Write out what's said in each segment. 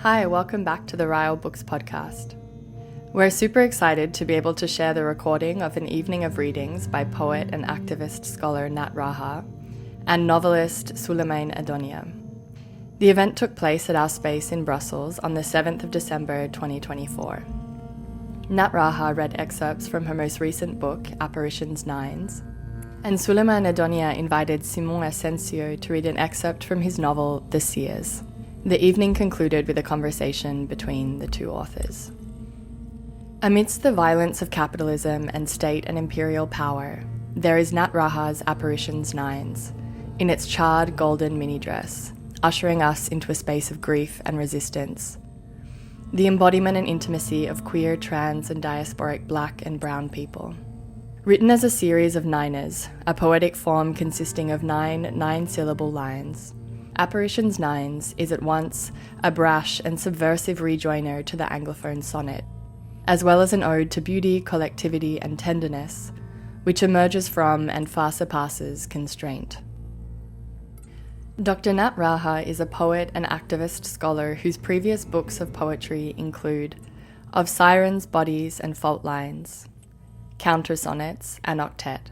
Hi, welcome back to the Ryle Books podcast. We're super excited to be able to share the recording of an evening of readings by poet and activist scholar Nat Raha and novelist Sulaiman Addonia. The event took place at our space in Brussels on the 7th of December 2024. Nat Raha read excerpts from her most recent book, Apparitions, Nines, and Sulaiman Addonia invited Asencio to read an excerpt from his novel, The Seers. The evening concluded with a conversation between the two authors. Amidst the violence of capitalism and state and imperial power, there is Nat Raha's Apparitions Nines, in its charred golden minidress, ushering us into a space of grief and resistance. The embodiment and intimacy of queer, trans, and diasporic black and brown people. Written as a series of niners, a poetic form consisting of nine-syllable lines, Apparitions Nines is at once a brash and subversive rejoinder to the Anglophone sonnet, as well as an ode to beauty, collectivity, and tenderness, which emerges from and far surpasses constraint. Dr. Nat Raha is a poet and activist scholar whose previous books of poetry include Of Sirens, Bodies, and Fault Lines, Counter Sonnets, and Octet.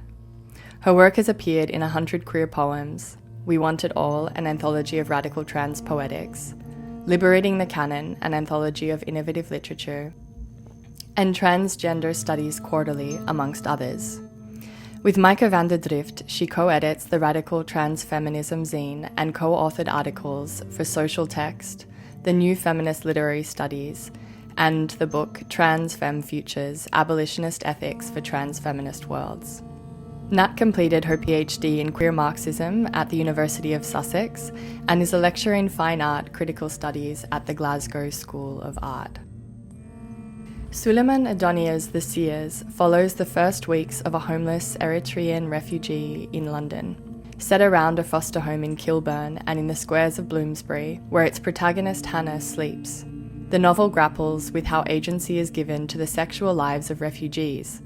Her work has appeared in 100 queer poems, We Want It All, an anthology of radical trans poetics, Liberating the Canon, an anthology of innovative literature, and Transgender Studies Quarterly, amongst others. With Maaike van der Drift, she co-edits the Radical Trans Feminism zine and co-authored articles for Social Text, the New Feminist Literary Studies, and the book Trans Femme Futures, Abolitionist Ethics for Trans Feminist Worlds. Nat completed her PhD in queer Marxism at the University of Sussex and is a lecturer in fine art critical studies at the Glasgow School of Art. Sulaiman Addonia's The Seers follows the first weeks of a homeless Eritrean refugee in London, set around a foster home in Kilburn and in the squares of Bloomsbury, where its protagonist Hannah sleeps. The novel grapples with how agency is given to the sexual lives of refugees,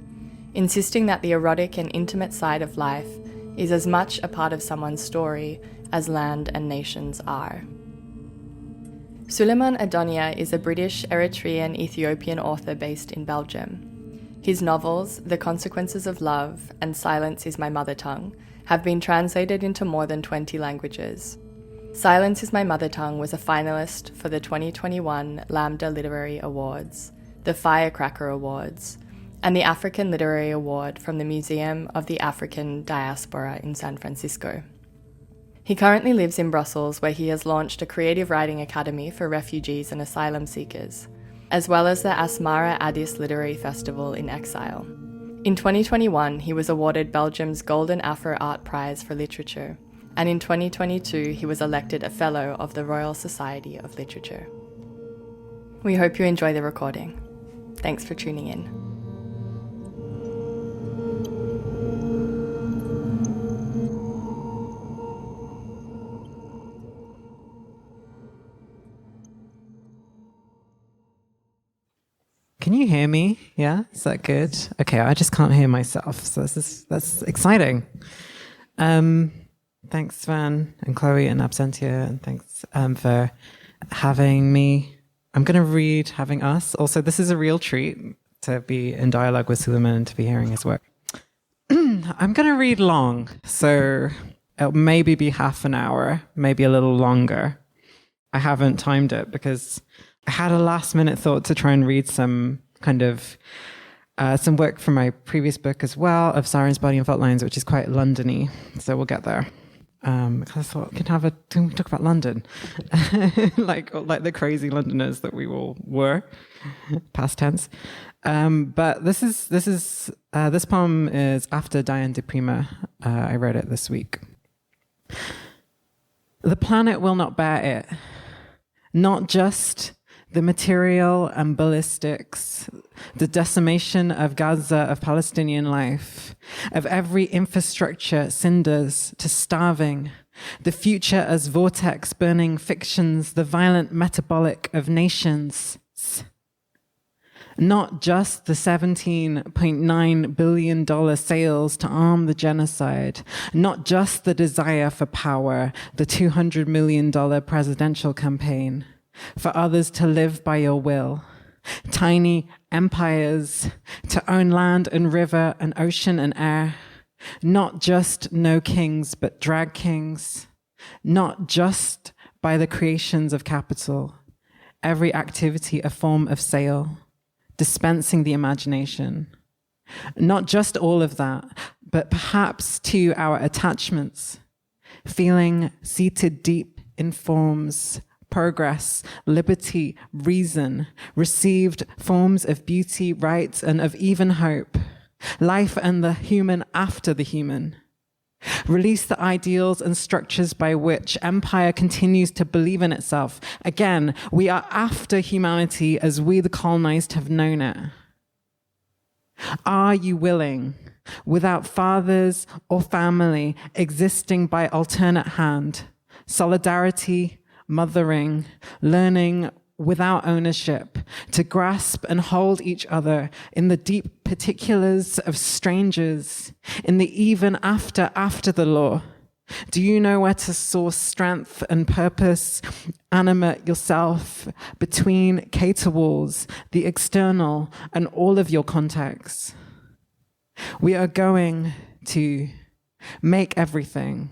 insisting that the erotic and intimate side of life is as much a part of someone's story as land and nations are. Sulaiman Addonia is a British, Eritrean, Ethiopian author based in Belgium. His novels, The Consequences of Love and Silence is My Mother Tongue, have been translated into more than 20 languages. Silence is My Mother Tongue was a finalist for the 2021 Lambda Literary Awards, the Firecracker Awards, and the African Literary Award from the Museum of the African Diaspora in San Francisco. He currently lives in Brussels, where he has launched a creative writing academy for refugees and asylum seekers, as well as the Asmara Addis Literary Festival in Exile. In 2021, he was awarded Belgium's Golden Afro Art Prize for Literature, and in 2022, he was elected a Fellow of the Royal Society of Literature. We hope you enjoy the recording. Thanks for tuning in. Can you hear me? Yeah, is that good? Okay, I just can't hear myself, so that's exciting. Thanks, Van and Chloe and Absentia, and thanks for having me. I'm going to read Having Us. Also, this is a real treat to be in dialogue with Sulaiman and to be hearing his work. I'm going to read long, so it'll maybe be half an hour, maybe a little longer. I haven't timed it because I had a last minute thought to try and read some kind of some work from my previous book as well, of Sirens, Body and Fault Lines, which is quite London-y. So we'll get there. Because I thought can we talk about London? like the crazy Londoners that we all were, past tense. But this poem is after Diane de Prima. I wrote it this week. The planet will not bear it. Not just the material and ballistics, the decimation of Gaza, of Palestinian life, of every infrastructure, cinders to starving, the future as vortex burning fictions, the violent metabolic of nations. Not just the $17.9 billion sales to arm the genocide, not just the desire for power, the $200 million presidential campaign, for others to live by your will. Tiny empires to own land and river and ocean and air. Not just no kings, but drag kings. Not just by the creations of capital. Every activity a form of sale, dispensing the imagination. Not just all of that, but perhaps too our attachments. Feeling seated deep in forms, progress, liberty, reason, received forms of beauty, right, and of even hope, life and the human after the human. Release the ideals and structures by which empire continues to believe in itself. Again, we are after humanity as we, the colonized, have known it. Are you willing, without fathers or family existing by alternate hand, solidarity, mothering, learning without ownership, to grasp and hold each other in the deep particulars of strangers, in the even after the law? Do you know where to source strength and purpose? Animate yourself between cater walls, the external, and all of your contexts. We are going to make everything.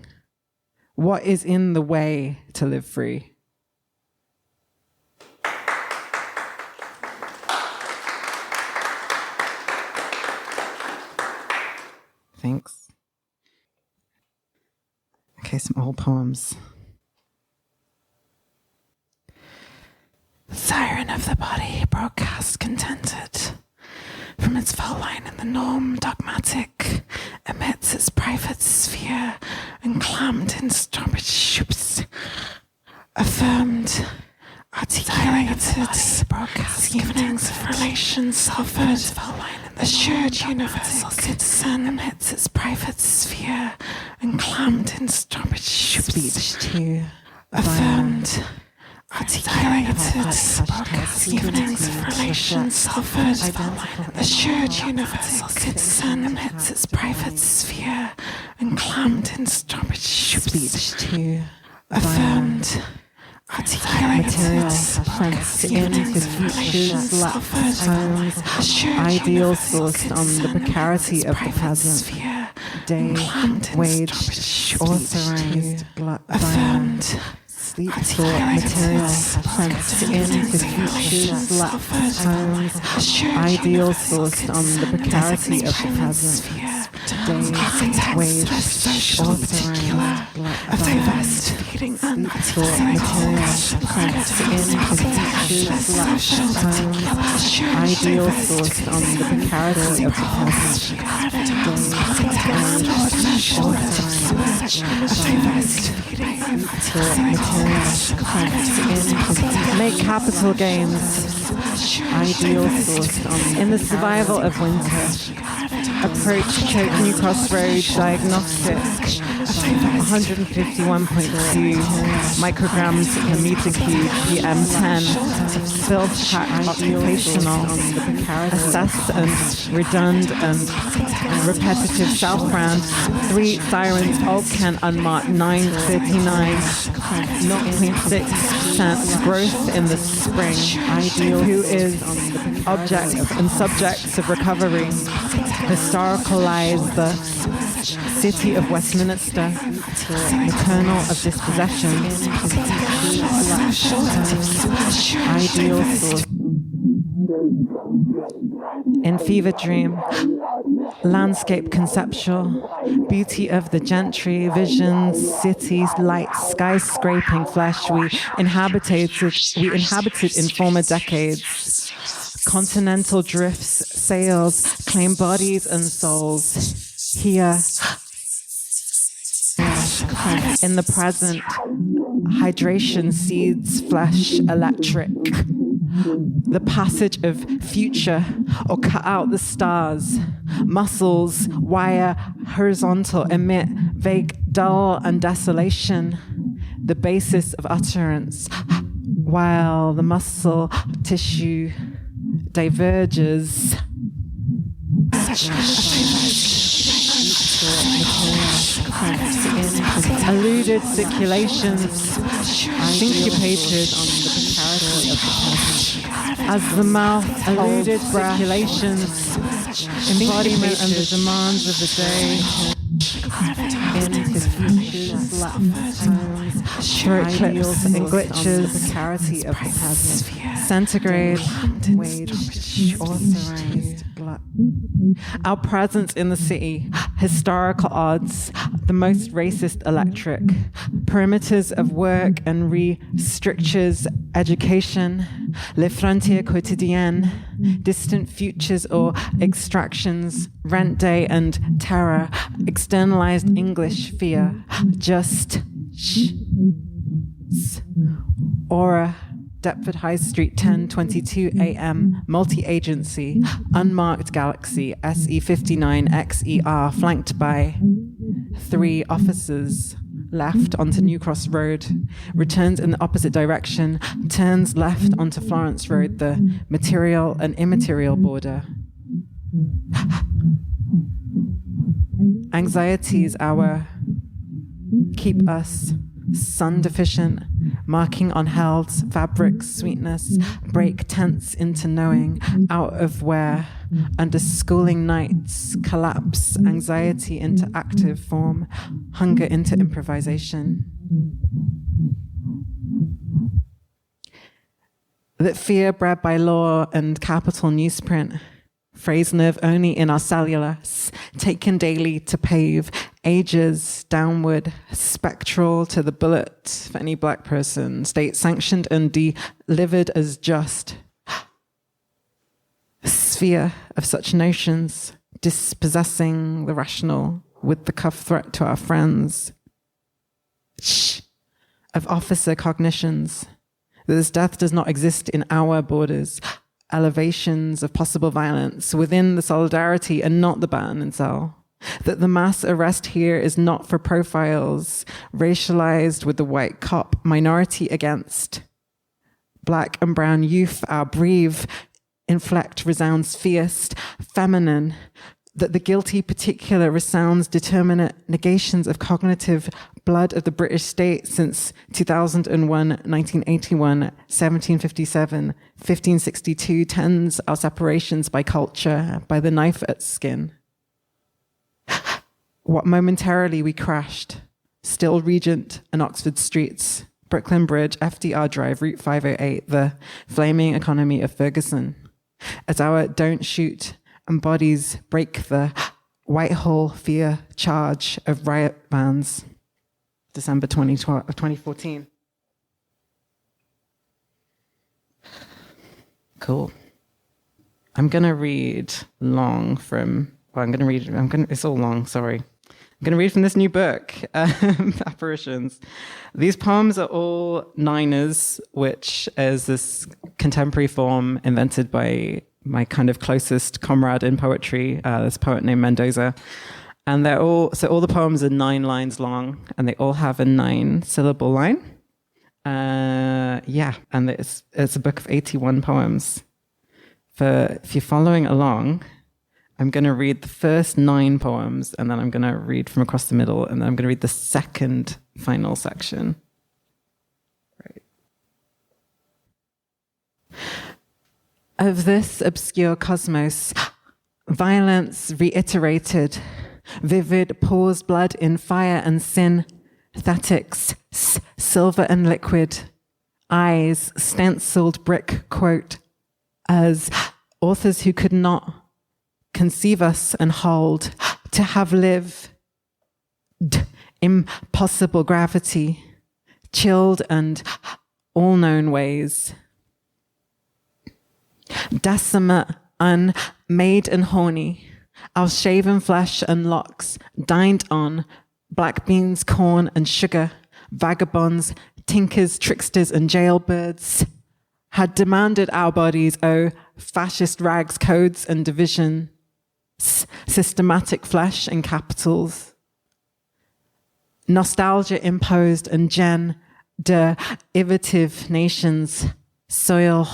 What is in the way to live free? Thanks. Okay, some old poems. Siren of the body, broadcast contented. From its foul line in the norm, dogmatic, emits its private sphere, and clammed in stoppage shoops, affirmed, articulated, broadcast evenings of relations suffered, assured universal citizen amidst its private sphere, and clammed in stoppage shoops, speech to affirmed, articulated, broadcast evenings of relations suffered, assured universal citizen amidst its private sphere, and clammed in stoppage shoops, speech to affirmed, material plants in the future's lapsed homes, ideal sourced on the precarity of the present, day waged, authorized, affirmed, sleep thought material plants in the future's lapsed homes, ideal sourced on the precarity of the present, day waged, authorized, diverse feeding and thought material plants in the future's lapsed homes, ideal sourced on the precarity of the present, make capital gains, ideal source in the survival of winter. Approach choke new crossroads diagnostic 151.2 micrograms per meter cube PM10 filth pack occupational assess and redundant and repetitive self-brand 3 sirens Olcan unmarked 939 0.6% growth in the spring. Ideal who is objects and subjects of recovery. Historicalize the city of Westminster, the kernel of dispossession. Ideal source. In fever dream, landscape conceptual, beauty of the gentry, visions, cities, lights, skyscraping flesh we inhabited in former decades. Continental drifts, sails, claim bodies and souls. Here, in the present, hydration seeds, flesh, electric. The passage of future, or cut out the stars. Muscles, wire, horizontal, emit vague, dull, and desolation. The basis of utterance, while the muscle tissue diverges. Eluded circulations, syncopated on the As the mouth eluded articulations, embodiment and the demands of the day, into futures, throat clips and glitches, precarity of centigrade, authorized. Our presence in the city, historical odds, the most racist electric, perimeters of work and restrictures education, le frontières quotidiennes, distant futures or extractions, rent day and terror, externalized English fear, just aura. Deptford High Street, 10:22 a.m. Multi-agency, unmarked galaxy, SE59XER, flanked by 3 officers. Left onto New Cross Road, returns in the opposite direction, turns left onto Florence Road, the material and immaterial border. Anxieties our keep us sun deficient, marking on hell's fabric sweetness, break tense into knowing, out of where, under schooling nights, collapse anxiety into active form, hunger into improvisation. That fear bred by law and capital newsprint, phrase nerve only in our cellulus, taken daily to pave, ages downward, spectral to the bullet for any black person, state sanctioned and delivered as just. Sphere of such notions, dispossessing the rational with the cuff threat to our friends. Of officer cognitions, that this death does not exist in our borders, elevations of possible violence within the solidarity and not the baton and cell. That the mass arrest here is not for profiles, racialized with the white cop, minority against. Black and brown youth, our brave, inflect resounds fierce, feminine. That the guilty particular resounds determinate negations of cognitive blood of the British state since 2001, 1981, 1757, 1562, tens our separations by culture, by the knife at skin. What momentarily we crashed, still Regent and Oxford streets, Brooklyn Bridge, FDR Drive, Route 508, the flaming economy of Ferguson. As our don't shoot and bodies break the Whitehall fear charge of riot bands, December 2014. Cool. I'm going to read long from, it's all long, sorry. I'm going to read from this new book, Apparitions. These poems are all niners, which is this contemporary form invented by my kind of closest comrade in poetry, this poet named Mendoza. And all the poems are 9 lines long, and they all have a 9-syllable line. And it's a book of 81 poems. If you're following along, I'm going to read the first 9 poems, and then I'm going to read from across the middle, and then I'm going to read the second final section. Right. Of this obscure cosmos, violence reiterated, vivid pours blood in fire and synthetics, silver and liquid, eyes stenciled brick, quote, as authors who could not conceive us and hold, to have lived impossible gravity, chilled and all-known ways. Decimate, unmade and horny, our shaven flesh and locks, dined on black beans, corn and sugar, vagabonds, tinkers, tricksters and jailbirds, had demanded our bodies, fascist rags, codes and division, systematic flesh and capitals, nostalgia imposed and derivative nations, soil.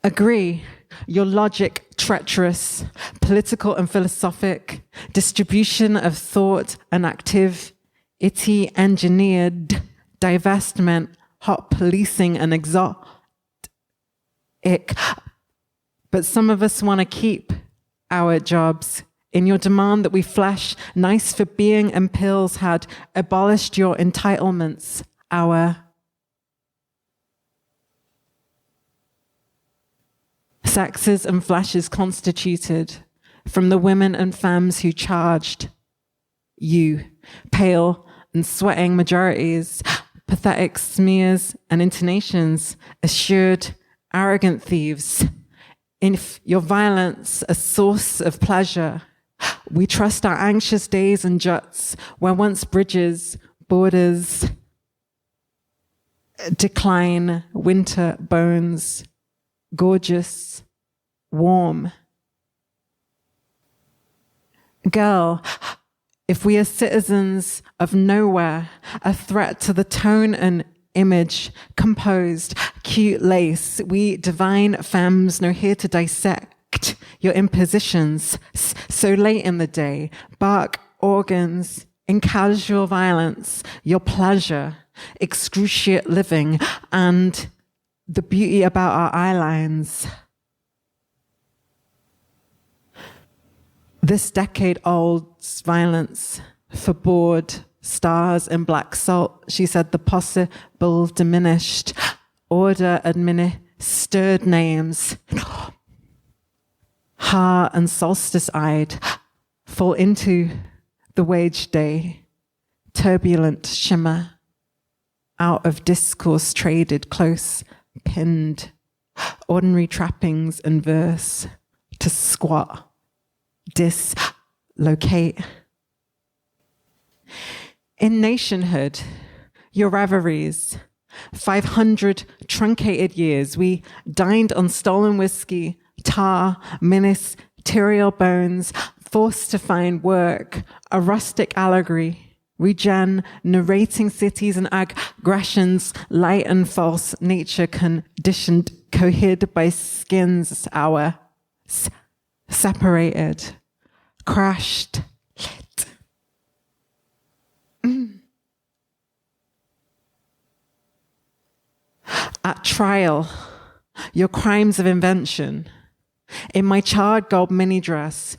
Agree, your logic treacherous, political and philosophic, distribution of thought and activity engineered, divestment, hot policing, and exotic. But some of us want to keep our jobs. In your demand that we flesh, nice for being and pills had abolished your entitlements, our sexes and flashes constituted from the women and femmes who charged you, pale and sweating majorities, pathetic smears and intonations, assured arrogant thieves. If your violence a source of pleasure, we trust our anxious days and juts where once bridges, borders, decline, winter bones, gorgeous, warm. Girl, if we are citizens of nowhere, a threat to the tone and image, composed, cute lace, we divine femmes know here to dissect your impositions so late in the day, bark organs in casual violence, your pleasure, excruciate living, and the beauty about our eye lines. This decade-old violence for bored stars in black salt, she said the possible diminished order administered names. Ha and solstice-eyed fall into the wage day, turbulent shimmer, out of discourse traded, close, pinned, ordinary trappings and verse to squat, dislocate. In nationhood, your reveries, 500 truncated years, we dined on stolen whiskey, tar, ministerial bones, forced to find work, a rustic allegory, narrating cities and aggressions, light and false, nature conditioned, cohered by skins, our separated, crashed, lit. At trial, your crimes of invention, in my charred gold minidress,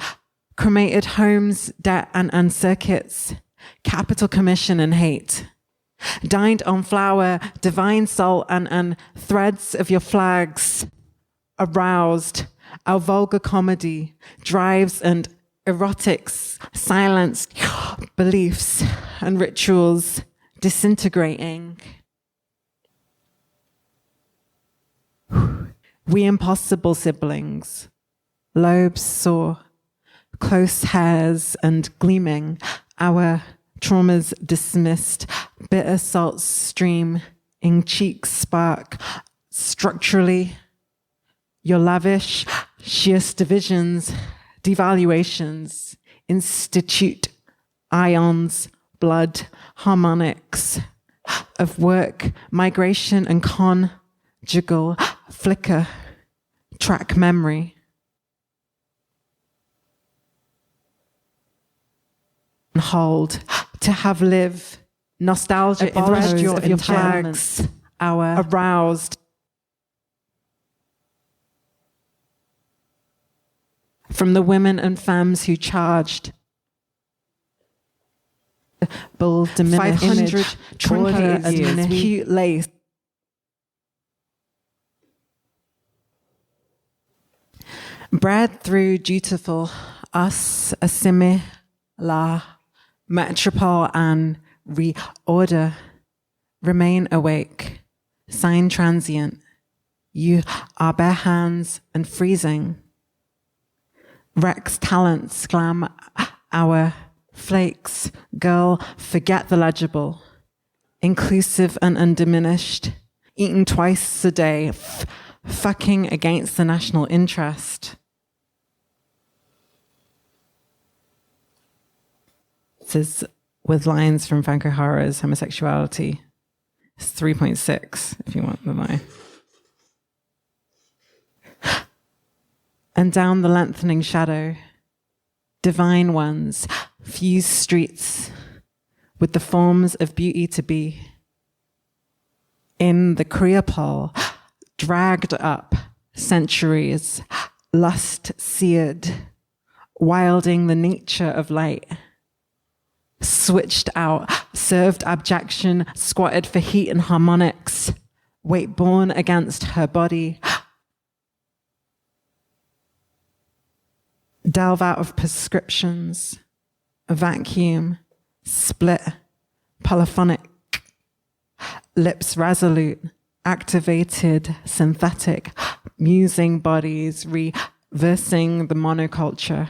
cremated homes, debt and circuits, capital commission and hate, dined on flour, divine salt and threads of your flags, aroused, our vulgar comedy, drives and erotics, silenced beliefs and rituals disintegrating. We impossible siblings, lobes sore, close hairs and gleaming, our traumas dismissed, bitter salts stream in cheeks spark, structurally, your lavish, sheerest divisions, devaluations, institute, ions, blood, harmonics of work, migration and conjugal flicker, track memory. And hold, to have live, nostalgia abolished your of your flags, our aroused. From the women and femmes who charged. Bull diminished 500 truncated years, cute lace. Bred through dutiful, us assimila, metropole and reorder, remain awake, sign transient, you are bare hands and freezing. Rex talents, glam our flakes, girl, forget the legible, inclusive and undiminished, eaten twice a day, fucking against the national interest. This is with lines from Frank O'Hara's Homosexuality. It's 3.6 if you want the line. And down the lengthening shadow, divine ones fuse streets with the forms of beauty to be. In the Creopole, dragged up centuries, lust seared, wilding the nature of light. Switched out, served abjection, squatted for heat and harmonics, weight borne against her body. Delve out of prescriptions, vacuum, split, polyphonic, lips resolute, activated, synthetic, musing bodies, reversing the monoculture.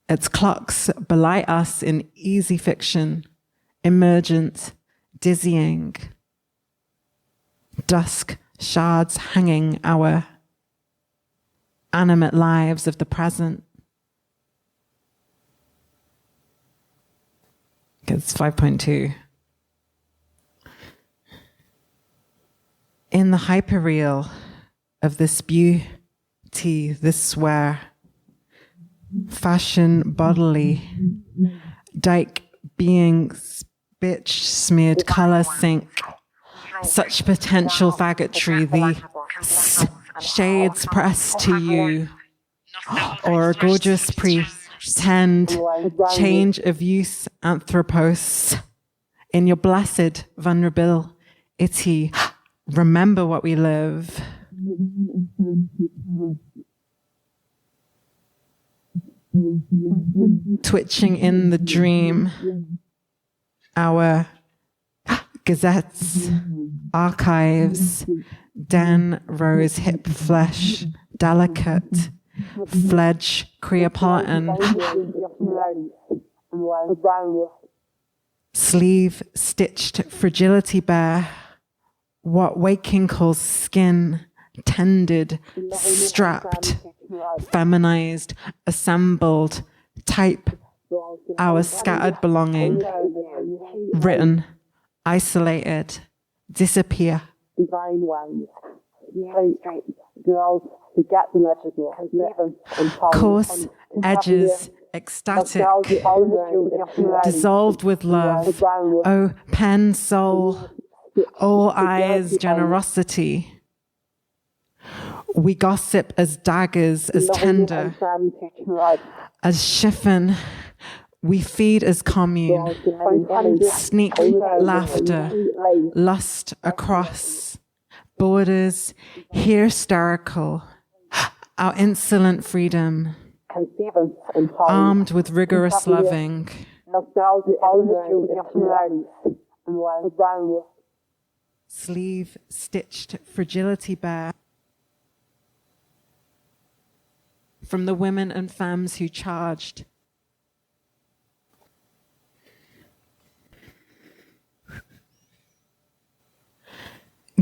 Its clocks belie us in easy fiction, emergent, dizzying. Dusk shards hanging our animate lives of the present. It's 5.2. In the hyperreal of this beauty, this swear, fashion bodily, dyke beings, bitch smeared color sink, such potential faggotry, the shades pressed to you, or a gorgeous pretend change of use anthropos in your blessed vulnerability. Remember what we live. Twitching in the dream, our gazettes, archives, den rose hip flesh, delicate, fledge Creopolitan, sleeve stitched fragility bare, what waking calls skin, tended, strapped, feminized, assembled, type, our scattered belonging, written, isolated, disappear. Design ones. Girls forget the legible, coarse edges, ecstatic, dissolved with love. Oh, pen, soul, all eyes, generosity. We gossip as daggers, as tender, as chiffon. We feed as commune, sneak laughter, lust across borders, hysterical, our insolent freedom, armed with rigorous loving. Sleeve stitched fragility bare. From the women and femmes who charged.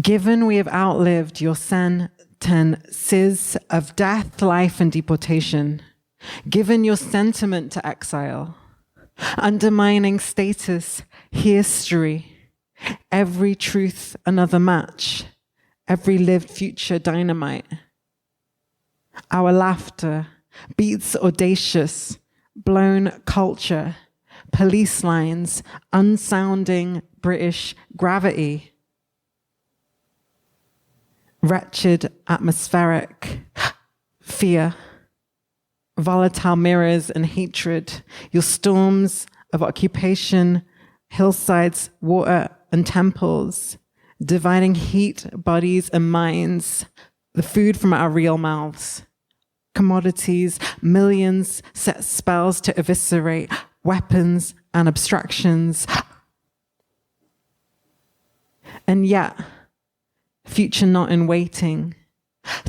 Given we have outlived your sentences of death, life, and deportation, given your sentiment to exile, undermining status, history, every truth another match, every lived future dynamite, our laughter, beats audacious, blown culture, police lines, unsounding British gravity, wretched atmospheric fear, volatile mirrors and hatred, your storms of occupation, hillsides, water and temples, dividing heat, bodies and minds, the food from our real mouths, commodities, millions set spells to eviscerate, weapons and abstractions. And yet, future not in waiting,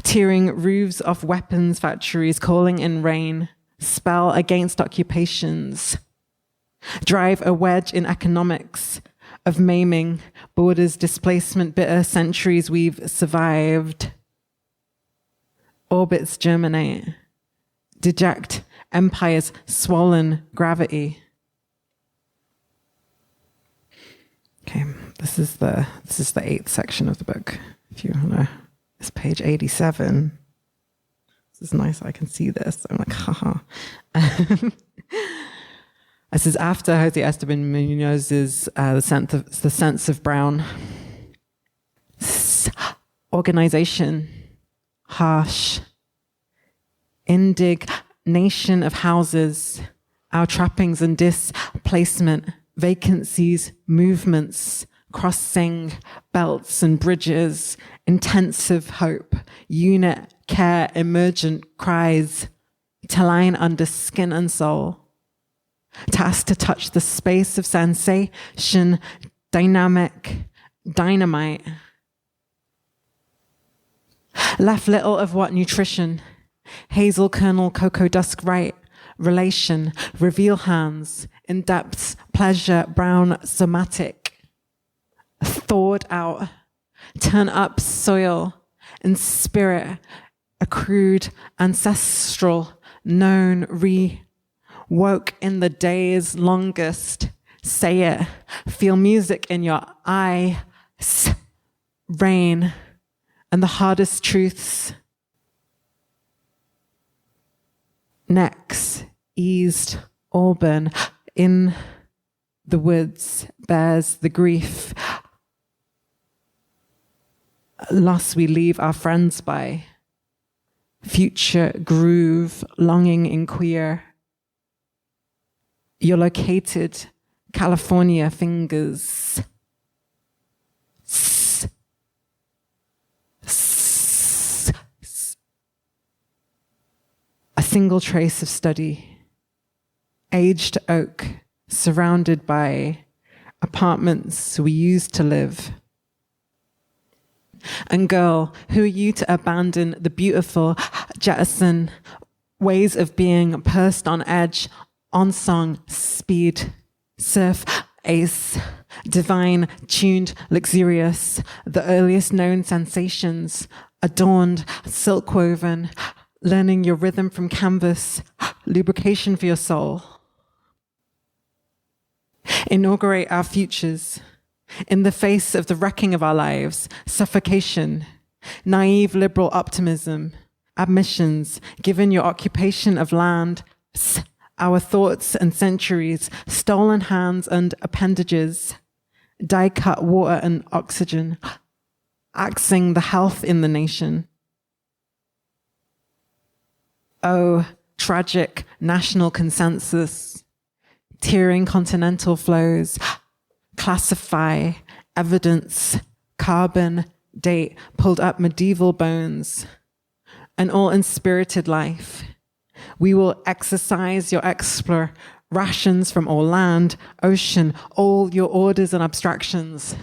tearing roofs off weapons factories, calling in rain, spell against occupations, drive a wedge in economics of maiming, borders, displacement, bitter centuries we've survived. Orbits germinate, deject empires, swollen gravity. Okay, this is the 8th section of the book. If you wanna, it's page 87. This is nice. I can see this. I'm like, haha. This is after Jose Esteban Munoz's The Sense of Brown. organization, harsh, indignation of houses, our trappings and displacement, vacancies, movements, crossing belts and bridges, intensive hope, unit care, emergent cries, to line under skin and soul, tasked to touch the space of sensation, dynamic, dynamite. Left little of what nutrition, hazel kernel, cocoa dusk right, relation, reveal hands, in depths, pleasure, brown, somatic, thawed out, turn up soil, in spirit, accrued, ancestral, known, woke in the day's longest, say it, feel music in your eyes, rain, and the hardest truths. Necks, eased, auburn, in the woods, bears the grief. Loss we leave our friends by. Future groove, longing in queer. You're located, California fingers. A single trace of study, aged oak, surrounded by apartments we used to live. And girl, who are you to abandon the beautiful, jettison ways of being, pursed on edge, on song, speed, surf, ace, divine, tuned, luxurious, the earliest known sensations, adorned, silk woven, learning your rhythm from canvas, lubrication for your soul. Inaugurate our futures. In the face of the wrecking of our lives, suffocation, naive liberal optimism, admissions, given your occupation of land, our thoughts and centuries, stolen hands and appendages, die-cut water and oxygen, axing the health in the nation. Oh, tragic national consensus, tearing continental flows, classify, evidence, carbon, date, pulled up medieval bones, an all-inspirited life. We will exercise your rations from all land, ocean, all your orders and abstractions.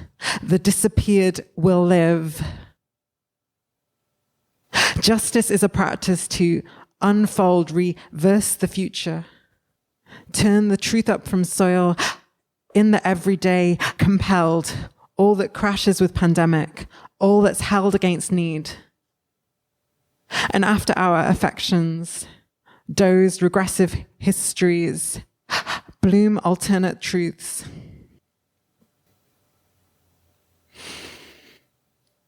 The disappeared will live. Justice is a practice to unfold, reverse the future, turn the truth up from soil, in the everyday, compelled, all that crashes with pandemic, all that's held against need. And after our affections, dozed regressive histories, bloom alternate truths.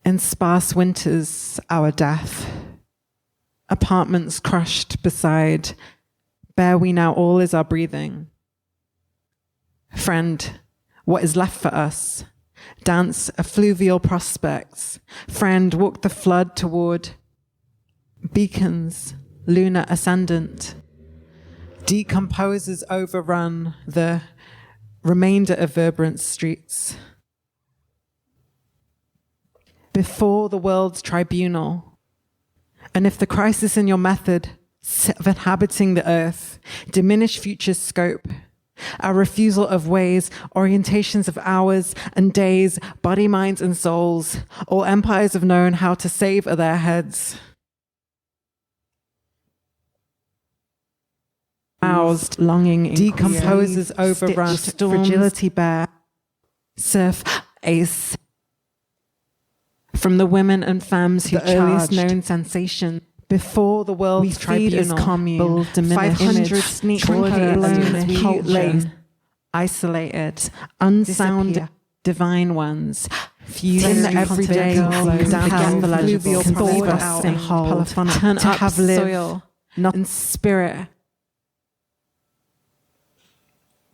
In sparse winters, our death, apartments crushed beside, bare we now all is our breathing. Friend, what is left for us? Dance effluvial prospects. Friend, walk the flood toward beacons, lunar ascendant. Decomposes overrun the remainder of vibrant streets. Before the world's tribunal, and if the crisis in your method of inhabiting the earth diminish future scope, our refusal of ways, orientations of hours and days, body, minds, and souls, all empires have known how to save their heads. Housed, longing, decomposes, overrun, fragility bare, surf, ace. From the women and femmes who the earliest known sensation. Before the world's tribunal, commune, 500 sneak blown, isolated, unsound, divine ones, fused in the everyday, down again the legible, thawed out and hold, turn up have soil, not in spirit.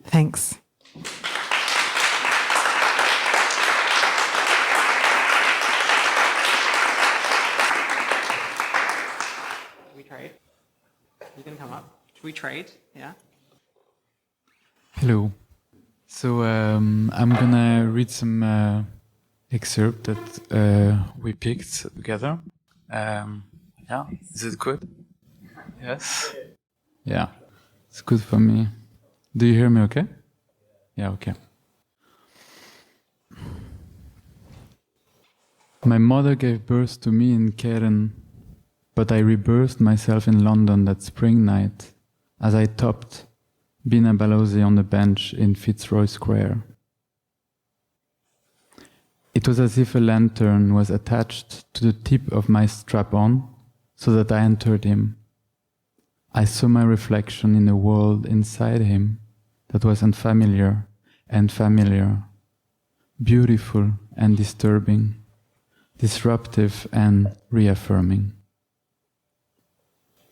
Thanks. we trade? Yeah. Hello. So I'm gonna read some excerpt that we picked together. Yeah, is it good? Yes. Yeah, it's good for me. Do you hear me? Okay. Yeah. Okay. My mother gave birth to me in Keren, but I rebirthed myself in London that spring night as I topped Bina Balozi on a bench in Fitzroy Square. It was as if a lantern was attached to the tip of my strap-on so that I entered him. I saw my reflection in a world inside him that was unfamiliar and familiar, beautiful and disturbing, disruptive and reaffirming.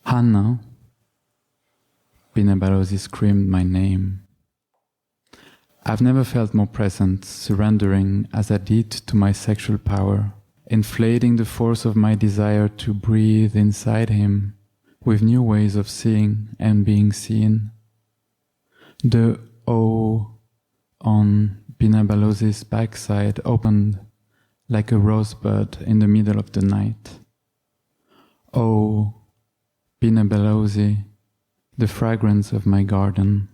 Hannah, Bina Balozi screamed my name. I've never felt more present, surrendering as I did to my sexual power, inflating the force of my desire to breathe inside him with new ways of seeing and being seen. The O on Bina Balozi's backside opened like a rosebud in the middle of the night. Oh, Bina Balozi, the fragrance of my garden.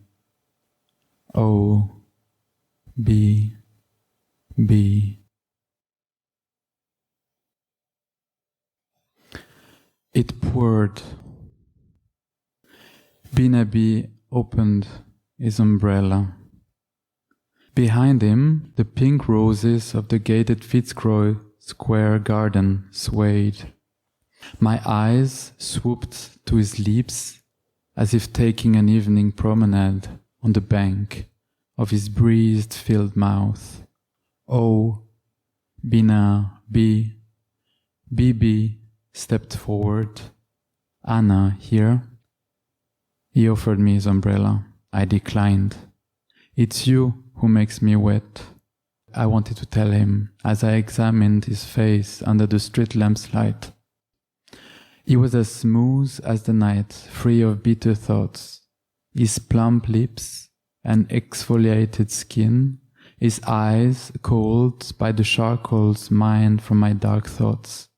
Oh, be. It poured. Bina B opened his umbrella. Behind him, the pink roses of the gated Fitzroy Square garden swayed. My eyes swooped to his lips as if taking an evening promenade on the bank of his breeze-filled mouth. Oh, Bina B. Bibi stepped forward. Anna, here? He offered me his umbrella. I declined. It's you who makes me wet, I wanted to tell him as I examined his face under the street lamp's light. He was as smooth as the night, free of bitter thoughts. His plump lips and exfoliated skin, his eyes cold by the charcoals mined from my dark thoughts.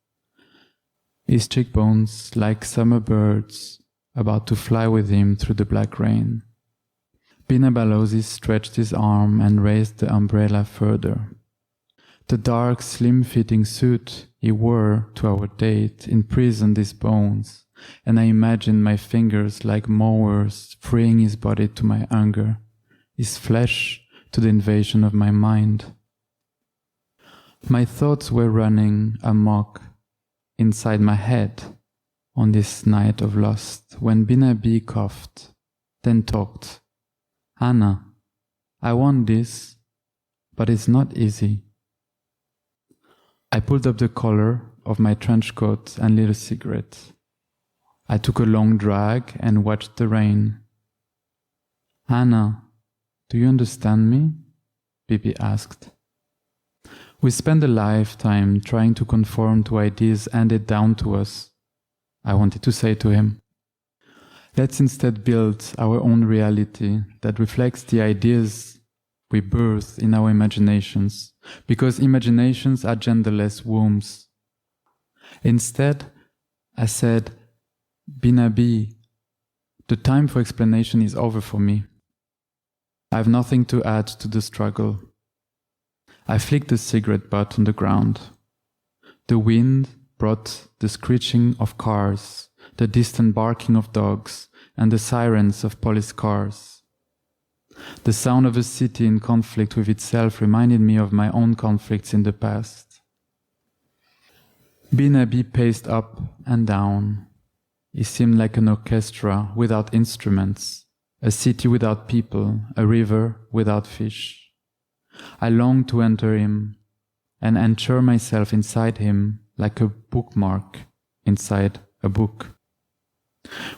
His cheekbones like summer birds about to fly with him through the black rain. Bina Balozi stretched his arm and raised the umbrella further. The dark, slim-fitting suit he wore to our date imprisoned his bones, and I imagined my fingers like mowers freeing his body to my hunger, his flesh to the invasion of my mind. My thoughts were running amok inside my head on this night of lust when Bina B coughed, then talked. Anna, I want this, but it's not easy. I pulled up the collar of my trench coat and lit a cigarette. I took a long drag and watched the rain. Anna, do you understand me? Bibi asked. We spend a lifetime trying to conform to ideas handed down to us, I wanted to say to him. Let's instead build our own reality that reflects the ideas we birth in our imaginations, because imaginations are genderless wombs. Instead, I said, Bina B, the time for explanation is over for me. I have nothing to add to the struggle. I flicked the cigarette butt on the ground. The wind brought the screeching of cars, the distant barking of dogs, and the sirens of police cars. The sound of a city in conflict with itself reminded me of my own conflicts in the past. Bina B paced up and down. He seemed like an orchestra without instruments, a city without people, a river without fish. I longed to enter him and ensure myself inside him like a bookmark inside a book.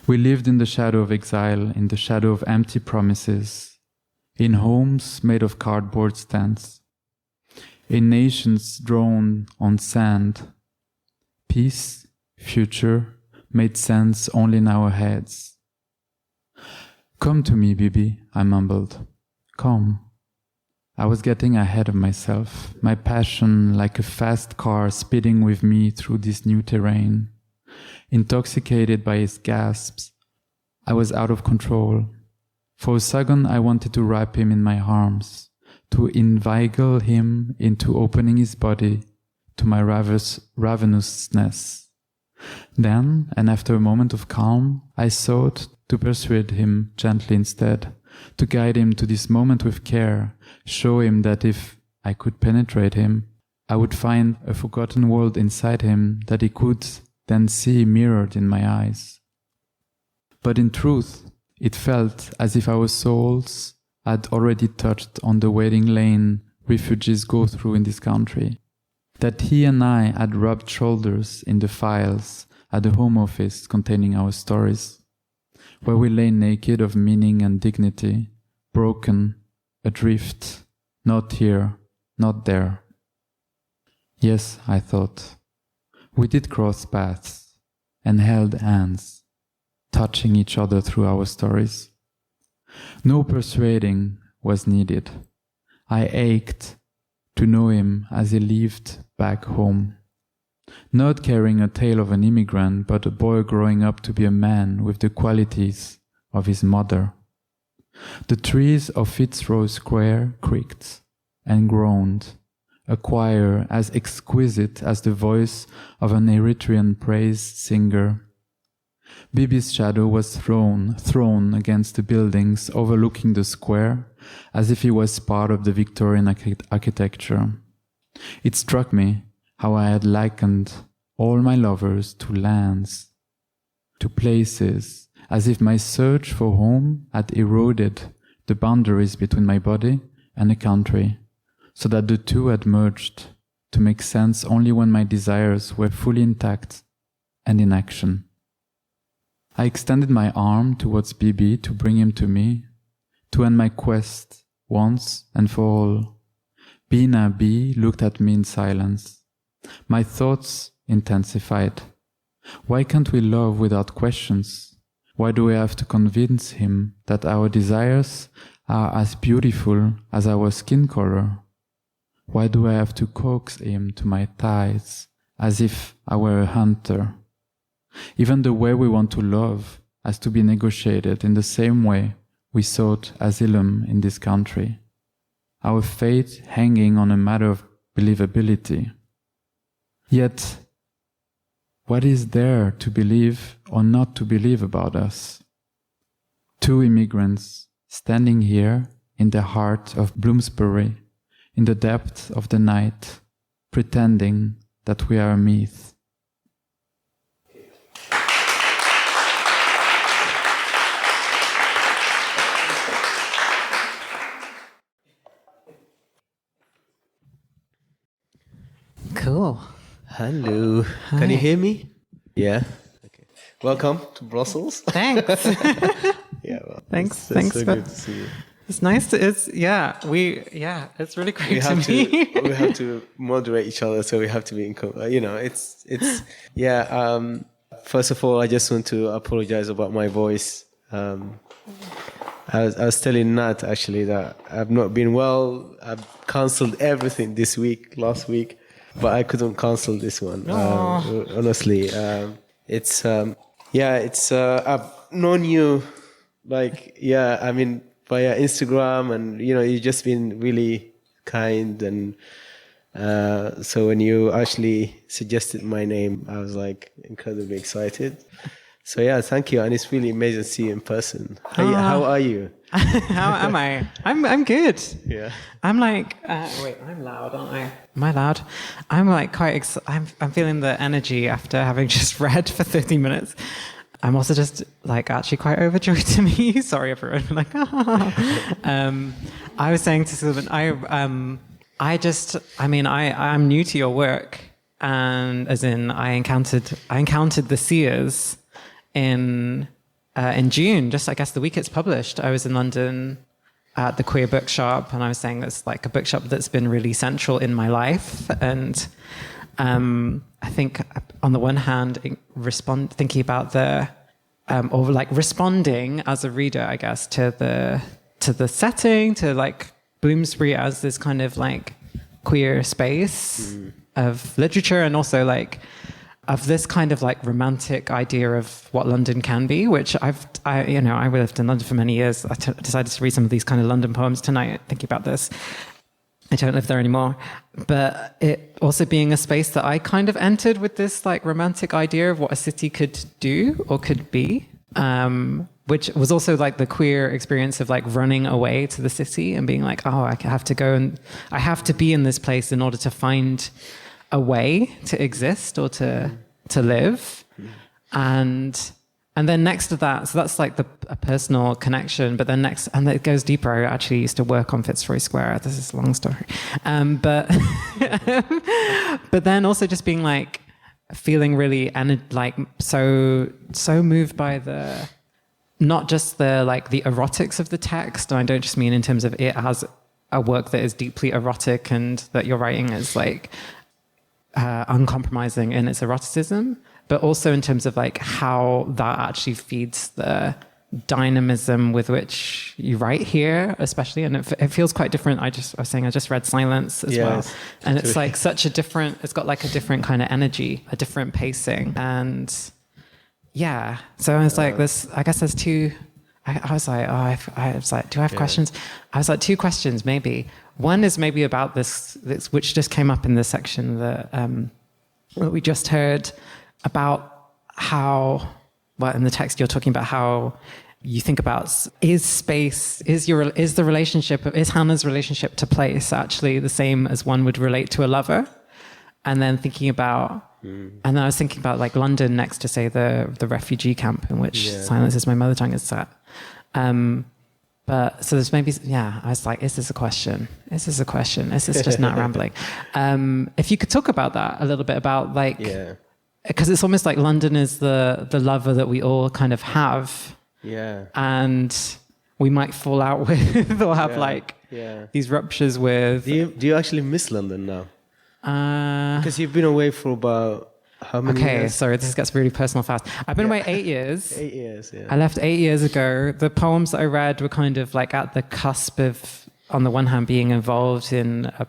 We lived in the shadow of exile, in the shadow of empty promises, in homes made of cardboard stands, in nations drawn on sand. Peace, future, made sense only in our heads. Come to me, Bibi, I mumbled. Come. I was getting ahead of myself, my passion like a fast car speeding with me through this new terrain. Intoxicated by his gasps, I was out of control. For a second, I wanted to wrap him in my arms, to inveigle him into opening his body to my ravenousness. Then, and after a moment of calm, I sought to persuade him gently instead, to guide him to this moment with care, show him that if I could penetrate him, I would find a forgotten world inside him that he could then see mirrored in my eyes. But in truth, it felt as if our souls had already touched on the waiting lane refugees go through in this country, that he and I had rubbed shoulders in the files at the home office containing our stories, where we lay naked of meaning and dignity, broken, adrift, not here, not there. Yes, I thought. We did cross paths and held hands, touching each other through our stories. No persuading was needed. I ached to know him as he lived back home, not carrying a tale of an immigrant, but a boy growing up to be a man with the qualities of his mother. The trees of Fitzroy Square creaked and groaned, a choir as exquisite as the voice of an Eritrean praise singer. Bibi's shadow was thrown against the buildings overlooking the square, as if he was part of the Victorian architecture. It struck me how I had likened all my lovers to lands, to places, as if my search for home had eroded the boundaries between my body and a country, so that the two had merged to make sense only when my desires were fully intact and in action. I extended my arm towards Bibi to bring him to me, to end my quest once and for all. Bina B looked at me in silence. My thoughts intensified. Why can't we love without questions? Why do we have to convince him that our desires are as beautiful as our skin color? Why do I have to coax him to my thighs as if I were a hunter? Even the way we want to love has to be negotiated in the same way we sought asylum in this country. Our fate hanging on a matter of believability. Yet, what is there to believe or not to believe about us? Two immigrants standing here in the heart of Bloomsbury, in the depth of the night, pretending that we are a myth. Cool. Hello. Hi. Can you hear me? Yeah. Okay. Welcome to Brussels. Thanks. Yeah. Well, Thanks. It's Thanks. so good to see you. It's nice to. It's It's really great We to have meet. to. We have to moderate each other, so we have to be in. It's. Yeah. First of all, I just want to apologize about my voice. I was telling Nat actually that I've not been well. I've cancelled everything last week, but I couldn't cancel this one. Honestly, I've known you, via Instagram, and you've just been really kind, and so when you actually suggested my name, I was like incredibly excited. So yeah, thank you, and it's really amazing to see you in person. How are you? How am I? I'm good. Yeah. I'm like, wait, I'm loud, aren't I? Am I loud? I'm like quite, I'm feeling the energy after having just read for 30 minutes. I'm also just like actually quite overjoyed to meet you. Sorry, everyone. Like, I was saying to Sulaiman, I'm new to your work, and as in I encountered the Seers in June, just I guess the week it's published. I was in London at the Queer Bookshop, and I was saying that's like a bookshop that's been really central in my life. And I think on the one hand, thinking about the or like responding as a reader, I guess, to the setting, to like Bloomsbury as this kind of like queer space of literature, and also like of this kind of like romantic idea of what London can be, which I lived in London for many years. I decided to read some of these kind of London poems tonight, thinking about this. I don't live there anymore, but it also being a space that I kind of entered with this like romantic idea of what a city could do or could be, which was also like the queer experience of like running away to the city and being like, oh, I have to go and I have to be in this place in order to find a way to exist or to live. And then next to that, so that's like a personal connection, but then next, and it goes deeper. I actually used to work on Fitzroy Square. This is a long story. But then also just being like, feeling really, like so moved by not just the erotics of the text. And I don't just mean in terms of it has a work that is deeply erotic and that your writing is like uncompromising in its eroticism, but also in terms of like how that actually feeds the dynamism with which you write here, especially. And it feels quite different. I was saying I just read Silence as well. And it's like it's got like a different kind of energy, a different pacing. And yeah, so I was like, I guess there's two, I was like, do I have questions? I was like, two questions maybe. One is maybe about this which just came up in this section that we just heard about how, well, in the text you're talking about how you think about is Hannah's relationship to place actually the same as one would relate to a lover? And then thinking about, and then I was thinking about like London next to, say, the refugee camp in which Silence Is My Mother Tongue is set. But so there's maybe, I was like, is this a question? Is this just not rambling? If you could talk about that a little bit, about like, because it's almost like London is the lover that we all kind of have. Yeah. And we might fall out with or have these ruptures with. Do you actually miss London now? Because you've been away for about how many years? Okay, sorry, this gets really personal fast. I've been away 8 years. 8 years, yeah. I left 8 years ago. The poems that I read were kind of like at the cusp of, on the one hand, being involved in a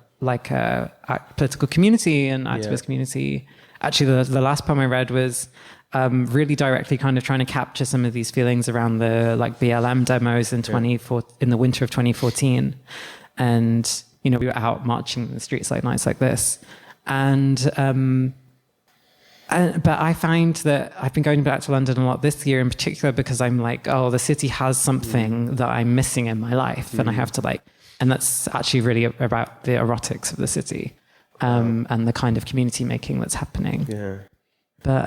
political community and activist community. Actually, the last poem I read was really directly kind of trying to capture some of these feelings around the like BLM demos in in the winter of 2014. And, you know, we were out marching in the streets like nights like this. But I find that I've been going back to London a lot this year in particular because I'm like, oh, the city has something that I'm missing in my life. And I have to and that's actually really about the erotics of the city and the kind of community making that's happening. Yeah. But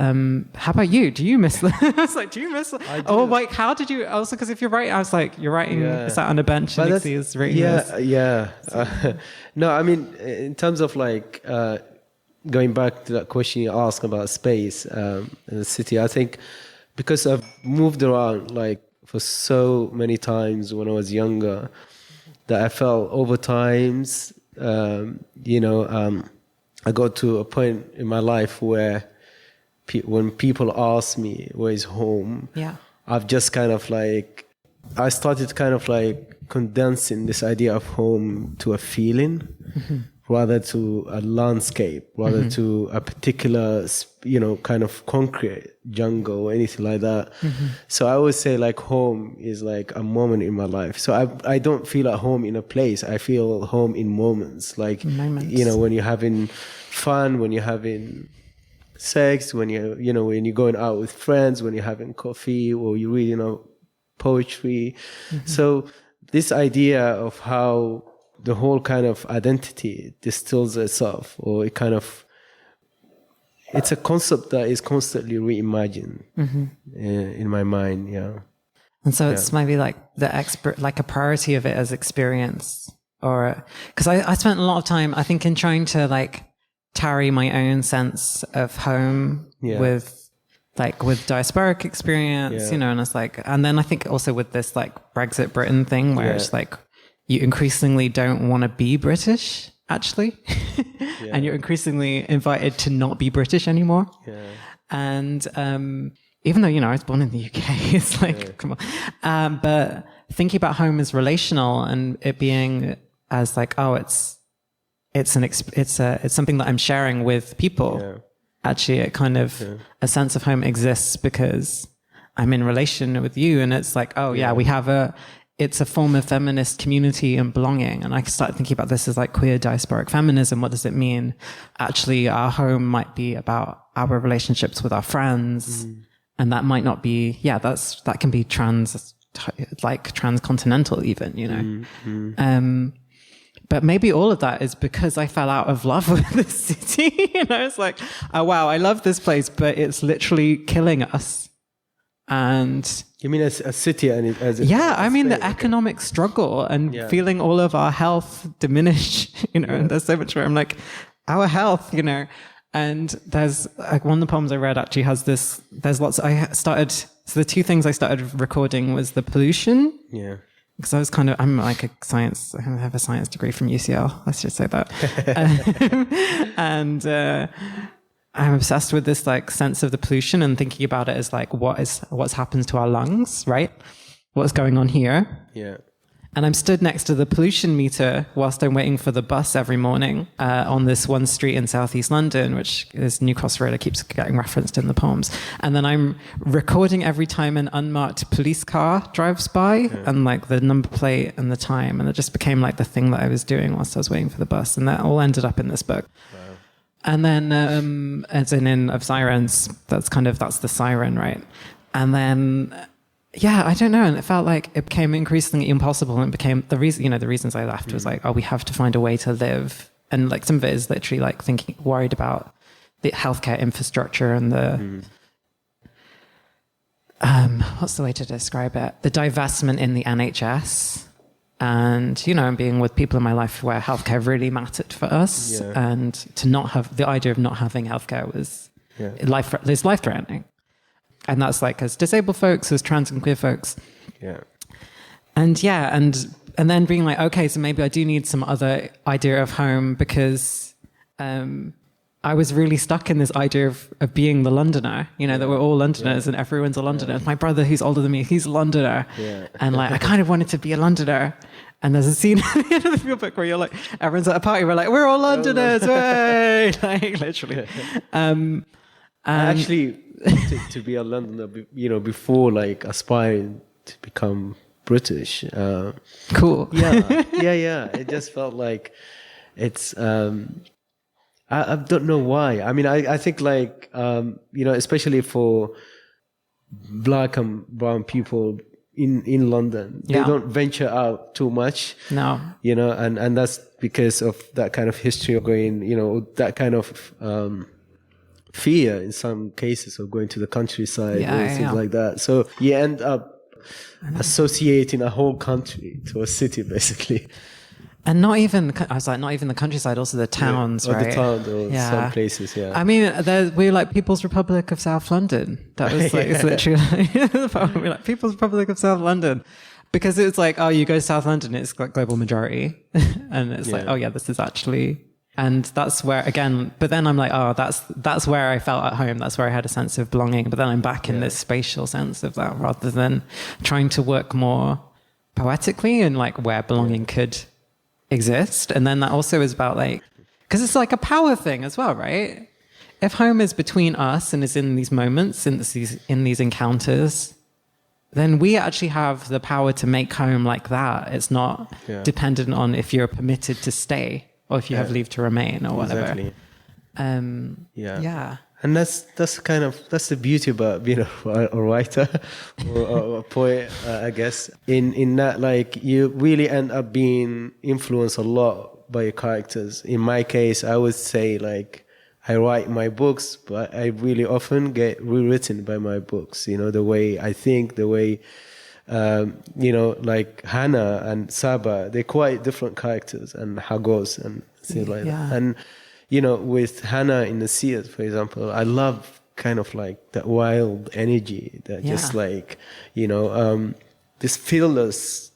how about you? Do you miss? I was like, do you miss? Oh, like how did you? Also, because if you're writing, I was like, you're writing sat on a bench and Nixie is reading this. No, I mean, in terms of like going back to that question you asked about space in the city, I think because I've moved around like for so many times when I was younger, that I felt over times, I got to a point in my life where when people ask me where is home, I've just kind of like, I started kind of like condensing this idea of home to a feeling rather to a landscape, rather to a particular, kind of concrete jungle or anything like that. So I always say like home is like a moment in my life. So I don't feel at home in a place. I feel home in moments. Like, when you're having fun, when you're having sex, when when you're going out with friends, when you're having coffee or you're reading poetry. So this idea of how the whole kind of identity distills itself, or it's a concept that is constantly reimagined in my mind. And so it's maybe like like a priority of it as experience, or because I spent a lot of time, I think, in trying to like tarry my own sense of home with diasporic experience, and it's like, and then I think also with this like Brexit Britain thing where it's like you increasingly don't want to be British actually, and you're increasingly invited to not be British anymore. And even though, you know, I was born in the UK, it's like, come on. But thinking about home as relational and it being as like, oh, it's something that I'm sharing with people. Yeah. Actually, it kind of, a sense of home exists because I'm in relation with you. And it's like, oh yeah, it's a form of feminist community and belonging. And I started thinking about this as like queer diasporic feminism. What does it mean? Actually, our home might be about our relationships with our friends. And that might not be, that can be transcontinental even, you know. But maybe all of that is because I fell out of love with the city. You know, it's like, oh wow, I love this place, but it's literally killing us. And you mean as a city and the economic struggle and feeling all of our health diminish, you know, and there's so much where I'm like, our health, you know. And there's like one of the poems I read actually has this, there's lots, so the two things I started recording was the pollution. Yeah. Because I was I'm like I have a science degree from UCL, let's just say that. And I'm obsessed with this like sense of the pollution and thinking about it as like, what's happened to our lungs, right? What's going on here? Yeah. And I'm stood next to the pollution meter whilst I'm waiting for the bus every morning on this one street in southeast London, which is New Cross Road. It keeps getting referenced in the poems. And then I'm recording every time an unmarked police car drives by and like the number plate and the time. And it just became like the thing that I was doing whilst I was waiting for the bus. And that all ended up in this book. Wow. And then as in of Sirens, that's the siren, right? And then... yeah, I don't know. And it felt like it became increasingly impossible. And it became the reasons I left was like, oh, we have to find a way to live. And like some of it is literally like worried about the healthcare infrastructure and the, what's the way to describe it? The divestment in the NHS. And, you know, and being with people in my life where healthcare really mattered for us. Yeah. And to not have, the idea of not having healthcare was life-threatening. And that's like as disabled folks, as trans and queer folks. Yeah. And and then being like, okay, so maybe I do need some other idea of home because I was really stuck in this idea of being the Londoner, you know, that we're all Londoners and everyone's a Londoner. Yeah. My brother who's older than me, he's a Londoner. Yeah. And like, I kind of wanted to be a Londoner. And there's a scene at the end of the book where you're like, everyone's at a party, we're like, we're all Londoners, way! Like, literally. Actually, to be a Londoner, you know, before like aspiring to become British. Cool. Yeah. It just felt like it's. I don't know why. I mean, I think like you know, especially for Black and brown people in London, they don't venture out too much. No. You know, and that's because of that kind of history of going, you know, that kind of. Fear in some cases of going to the countryside and things like that. So you end up associating a whole country to a city, basically. And not even the countryside, also the towns, or right? the town, or some places, I mean, we're like People's Republic of South London. That was like, it's literally, we're like People's Republic of South London. Because it's like, oh, you go to South London, it's like global majority. And it's like, oh yeah, this is actually... And that's where, again, but then I'm like, oh, that's where I felt at home. That's where I had a sense of belonging. But then I'm back in this spatial sense of that rather than trying to work more poetically and like where belonging could exist. And then that also is about like, because it's like a power thing as well, right? If home is between us and is in these moments, in these encounters, then we actually have the power to make home like that. It's not dependent on if you're permitted to stay. Or if you have leave to remain or whatever. Exactly. And that's the beauty about being a writer or a poet, I guess. In that, like, you really end up being influenced a lot by your characters. In my case, I would say, like, I write my books, but I really often get rewritten by my books. You know, the way I think, the way... you know, like Hannah and Saba, they're quite different characters, and Hagos and things like that. And, you know, with Hannah in the Seers, for example, I love kind of like that wild energy that just like, you know, this fearless,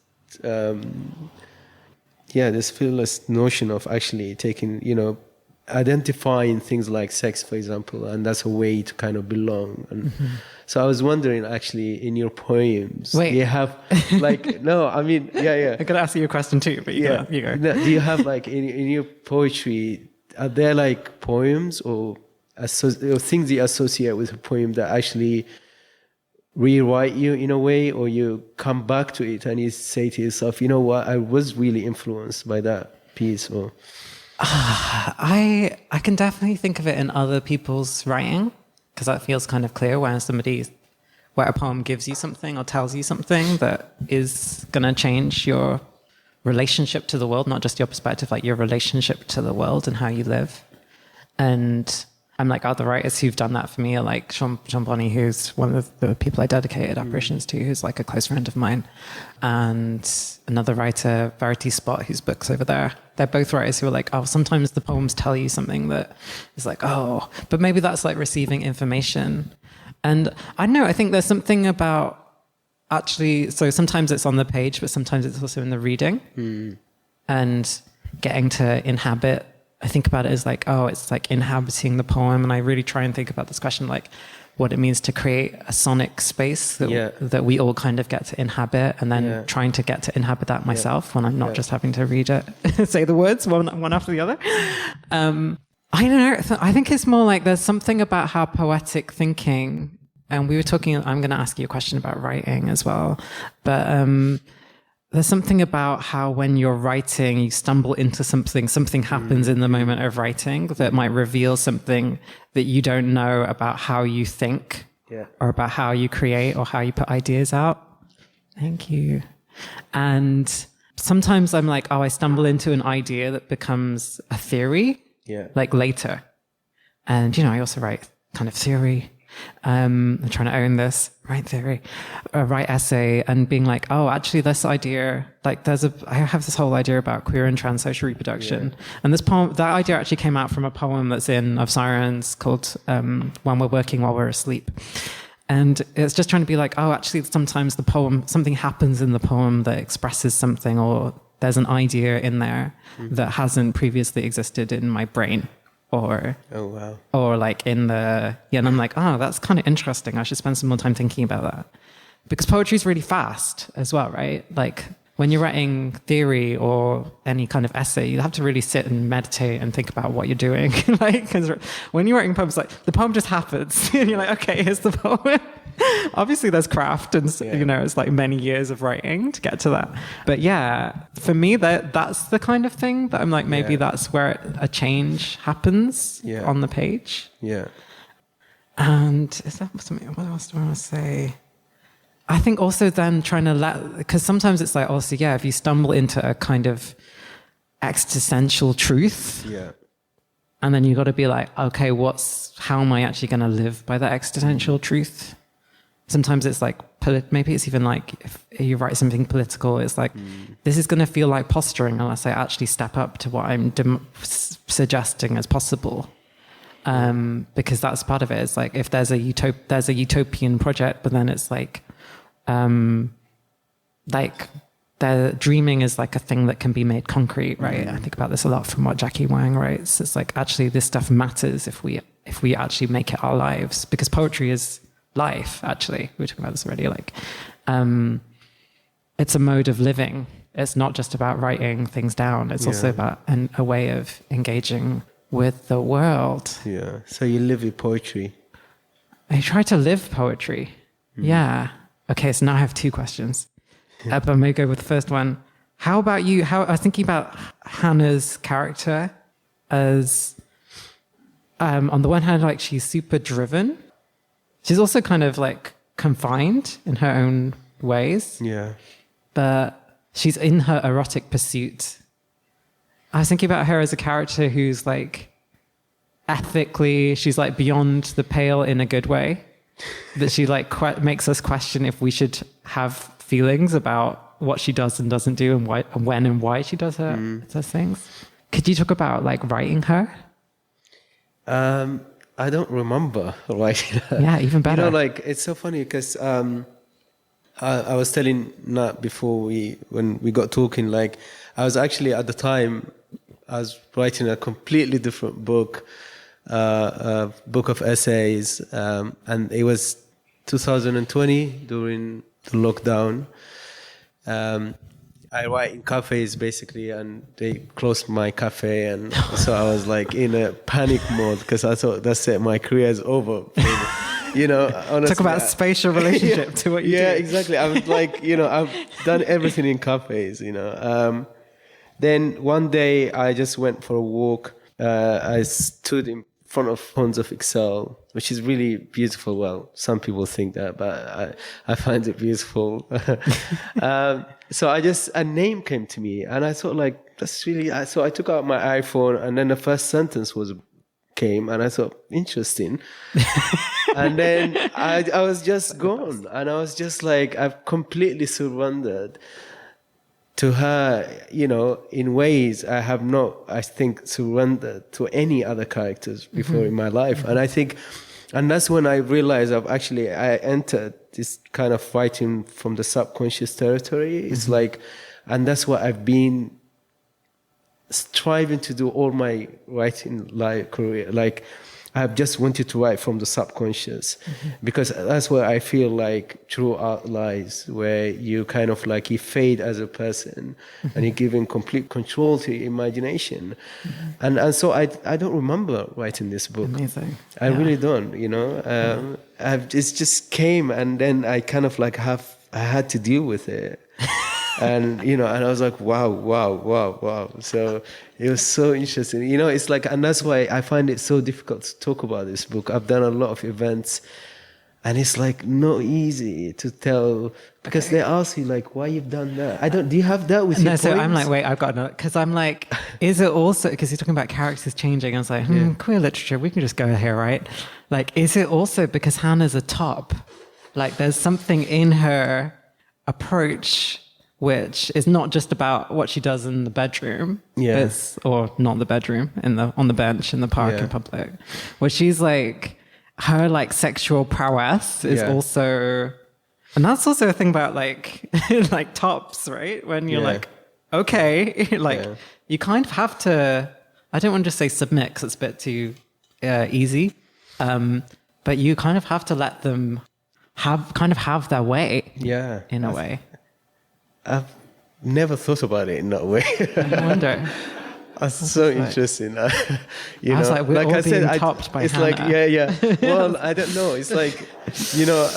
this fearless notion of actually taking, you know, identifying things like sex, for example, and that's a way to kind of belong. And so I was wondering, actually, in your poems, Wait. do you have like no? I mean, yeah. I'm gonna ask you a question too, but you go. No, do you have like in your poetry? Are there like poems or things you associate with a poem that actually rewrite you in a way, or you come back to it and you say to yourself, you know what, I was really influenced by that piece? Or I can definitely think of it in other people's writing, because that feels kind of clear where a poem gives you something or tells you something that is going to change your relationship to the world, not just your perspective, like your relationship to the world and how you live. And I'm like, other writers who've done that for me are like Sean Bonney, who's one of the people I dedicated apparitions to, who's like a close friend of mine. And another writer, Verity Spot, whose book's over there. They're both writers who are like, oh, sometimes the poems tell you something that is like, oh, but maybe that's like receiving information. And I don't know, I think there's something about actually, so sometimes it's on the page, but sometimes it's also in the reading. And getting to inhabit, I think about it as like, oh, it's like inhabiting the poem. And I really try and think about this question, like what it means to create a sonic space that we all kind of get to inhabit, and then trying to get to inhabit that myself when I'm not just having to read it, say the words one after the other. I don't know. I think it's more like there's something about how poetic thinking, and we were talking, I'm going to ask you a question about writing as well, but there's something about how when you're writing, you stumble into something happens in the moment of writing that might reveal something that you don't know about how you think or about how you create or how you put ideas out. Thank you. And sometimes I'm like, oh, I stumble into an idea that becomes a theory, like later. And, I also write kind of theory. I'm trying to own this, write theory, write essay, and being like, oh, actually this idea, like I have this whole idea about queer and trans social reproduction. And this poem, that idea actually came out from a poem that's in Of Sirens called When We're Working While We're Asleep. And it's just trying to be like, oh, actually sometimes the poem, something happens in the poem that expresses something, or there's an idea in there that hasn't previously existed in my brain. Or like in the, and I'm like, oh, that's kind of interesting. I should spend some more time thinking about that. Because poetry is really fast as well, right? Like when you're writing theory or any kind of essay, you have to really sit and meditate and think about what you're doing. Like, because when you're writing poems, like the poem just happens and you're like, okay, here's the poem. Obviously there's craft and it's like many years of writing to get to that. But for me that's the kind of thing that I'm like, maybe that's where a change happens on the page. And is that something, what else do I want to say? I think also then trying to because sometimes it's like also, if you stumble into a kind of existential truth, and then you got to be like, okay, how am I actually going to live by that existential truth? Sometimes it's like, maybe it's even like, if you write something political, it's like, this is going to feel like posturing unless I actually step up to what I'm suggesting as possible. Because that's part of it. It's like, if there's a utopian project, but then it's like the dreaming is like a thing that can be made concrete, right? I think about this a lot from what Jackie Wang writes. It's like, actually this stuff matters if we actually make it our lives, because poetry is life. Actually, we were talking about this already. Like, it's a mode of living. It's not just about writing things down. It's also about a way of engaging with the world. So you live with poetry. I try to live poetry. Okay, so now I have two questions. But I'm going to go with the first one. How about you? I was thinking about Hannah's character as, on the one hand, like she's super driven. She's also kind of like confined in her own ways. But she's in her erotic pursuit. I was thinking about her as a character who's like ethically, she's like beyond the pale in a good way. That she like makes us question if we should have feelings about what she does and doesn't do, and when and why she does those things. Could you talk about like writing her? I don't remember writing her. Yeah, even better. Like it's so funny because I was telling Nat before when we got talking, like I was actually at the time I was writing a completely different book, a book of essays, and it was 2020 during the lockdown. I write in cafes basically, and they closed my cafe, and so I was like in a panic mode because I thought that's it, my career is over. You know, honestly, talk about spatial relationship to what you do. Yeah, exactly. I was like, you know, I've done everything in cafes. You know, then one day I just went for a walk. I stood in front of Horns of Excel, which is really beautiful. Well, some people think that, but I find it beautiful. So a name came to me, and I thought like, that's really, so I took out my iPhone, and then the first sentence came, and I thought, interesting. And then I was just gone, and I was just like, I've completely surrendered to her, you know, in ways I have not, I think, surrendered to any other characters before in my life. And I think, and that's when I realized I entered this kind of writing from the subconscious territory. It's like, and that's what I've been striving to do all my writing career. Like, I've just wanted to write from the subconscious, because that's where I feel like true art lies, where you kind of like, you fade as a person and you're giving complete control to your imagination. And so I don't remember writing this book. Amazing. I really don't, you know. It just came, and then I kind of like I had to deal with it. And, you know, and I was like, wow. So it was so interesting. You know, it's like, and that's why I find it so difficult to talk about this book. I've done a lot of events, and it's like not easy to tell, because they ask you like, why you've done that. Do you have that with your poems? So I'm like, wait, I've got another, because I'm like, is it also, because you're talking about characters changing, I was like, queer literature, we can just go here, right? Like, is it also because Hannah's a top? Like, there's something in her approach which is not just about what she does in the bedroom, or not the bedroom, on the bench in the park in public, where she's like, her like sexual prowess is also, and that's also a thing about like like tops, right? When you're like, okay, like you kind of have to, I don't want to just say submit because it's a bit too easy, but you kind of have to let them have their way, in a way. I've never thought about it in that way. I wonder. That's so interesting. You know, I was like, we're all being topped by it's Hannah. like, well, I don't know. It's like, you know,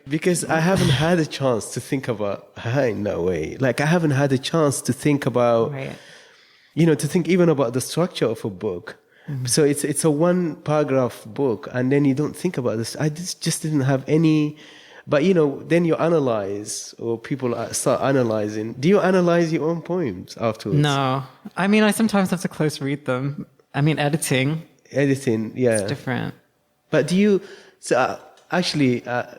because I haven't had a chance to think about her in that way. Like, I haven't had a chance to think about, you know, to think even about the structure of a book. So it's a one paragraph book, and then you don't think about this. I just didn't have any. But, you know, then you analyze, or people start analyzing. Do you analyze your own poems afterwards? No. I mean, I sometimes have to close read them. I mean, editing, yeah. It's different. But do you,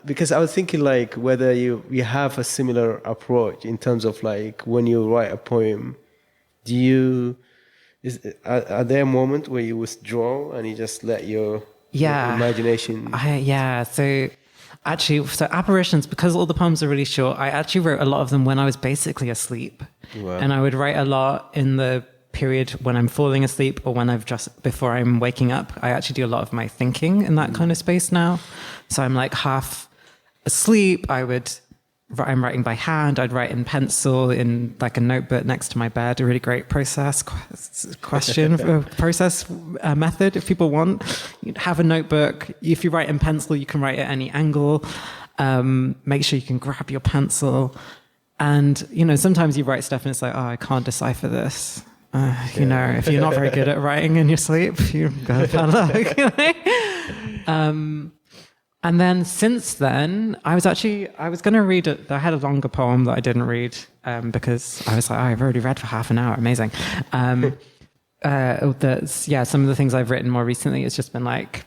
because I was thinking like whether you have a similar approach in terms of like when you write a poem, are there a moment where you withdraw and you just let your imagination? So apparitions, because all the poems are really short, I actually wrote a lot of them when I was basically asleep. Wow. And I would write a lot in the period when I'm falling asleep, or when before I'm waking up. I actually do a lot of my thinking in that kind of space now. So I'm like half asleep. I'm writing by hand. I'd write in pencil in like a notebook next to my bed. A really great process method. If people want, you'd have a notebook. If you write in pencil, you can write at any angle. Make sure you can grab your pencil. And, you know, sometimes you write stuff and it's like, oh, I can't decipher this. You know, if you're not very good at writing in your sleep, you go bad luck. And then since then, I was going to read it. I had a longer poem that I didn't read because I was like, I've already read for half an hour. Amazing. Some of the things I've written more recently, it's just been like,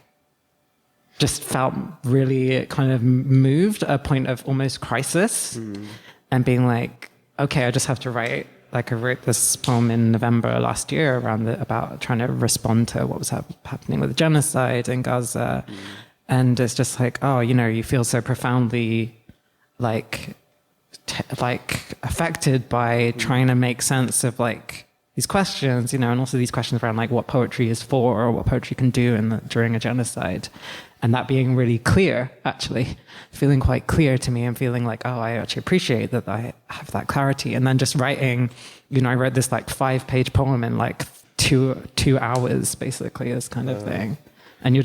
just felt really kind of moved, a point of almost crisis, and being like, okay, I just have to write. Like, I wrote this poem in November last year about trying to respond to what was happening with the genocide in Gaza. And it's just like, oh, you know, you feel so profoundly like affected by trying to make sense of like these questions, and also these questions around like what poetry is for or what poetry can do during a genocide. And that being really clear, actually, feeling quite clear to me and feeling like, oh, I actually appreciate that I have that clarity. And then just writing, I wrote this like 5-page poem in like two hours, basically, this kind of thing. And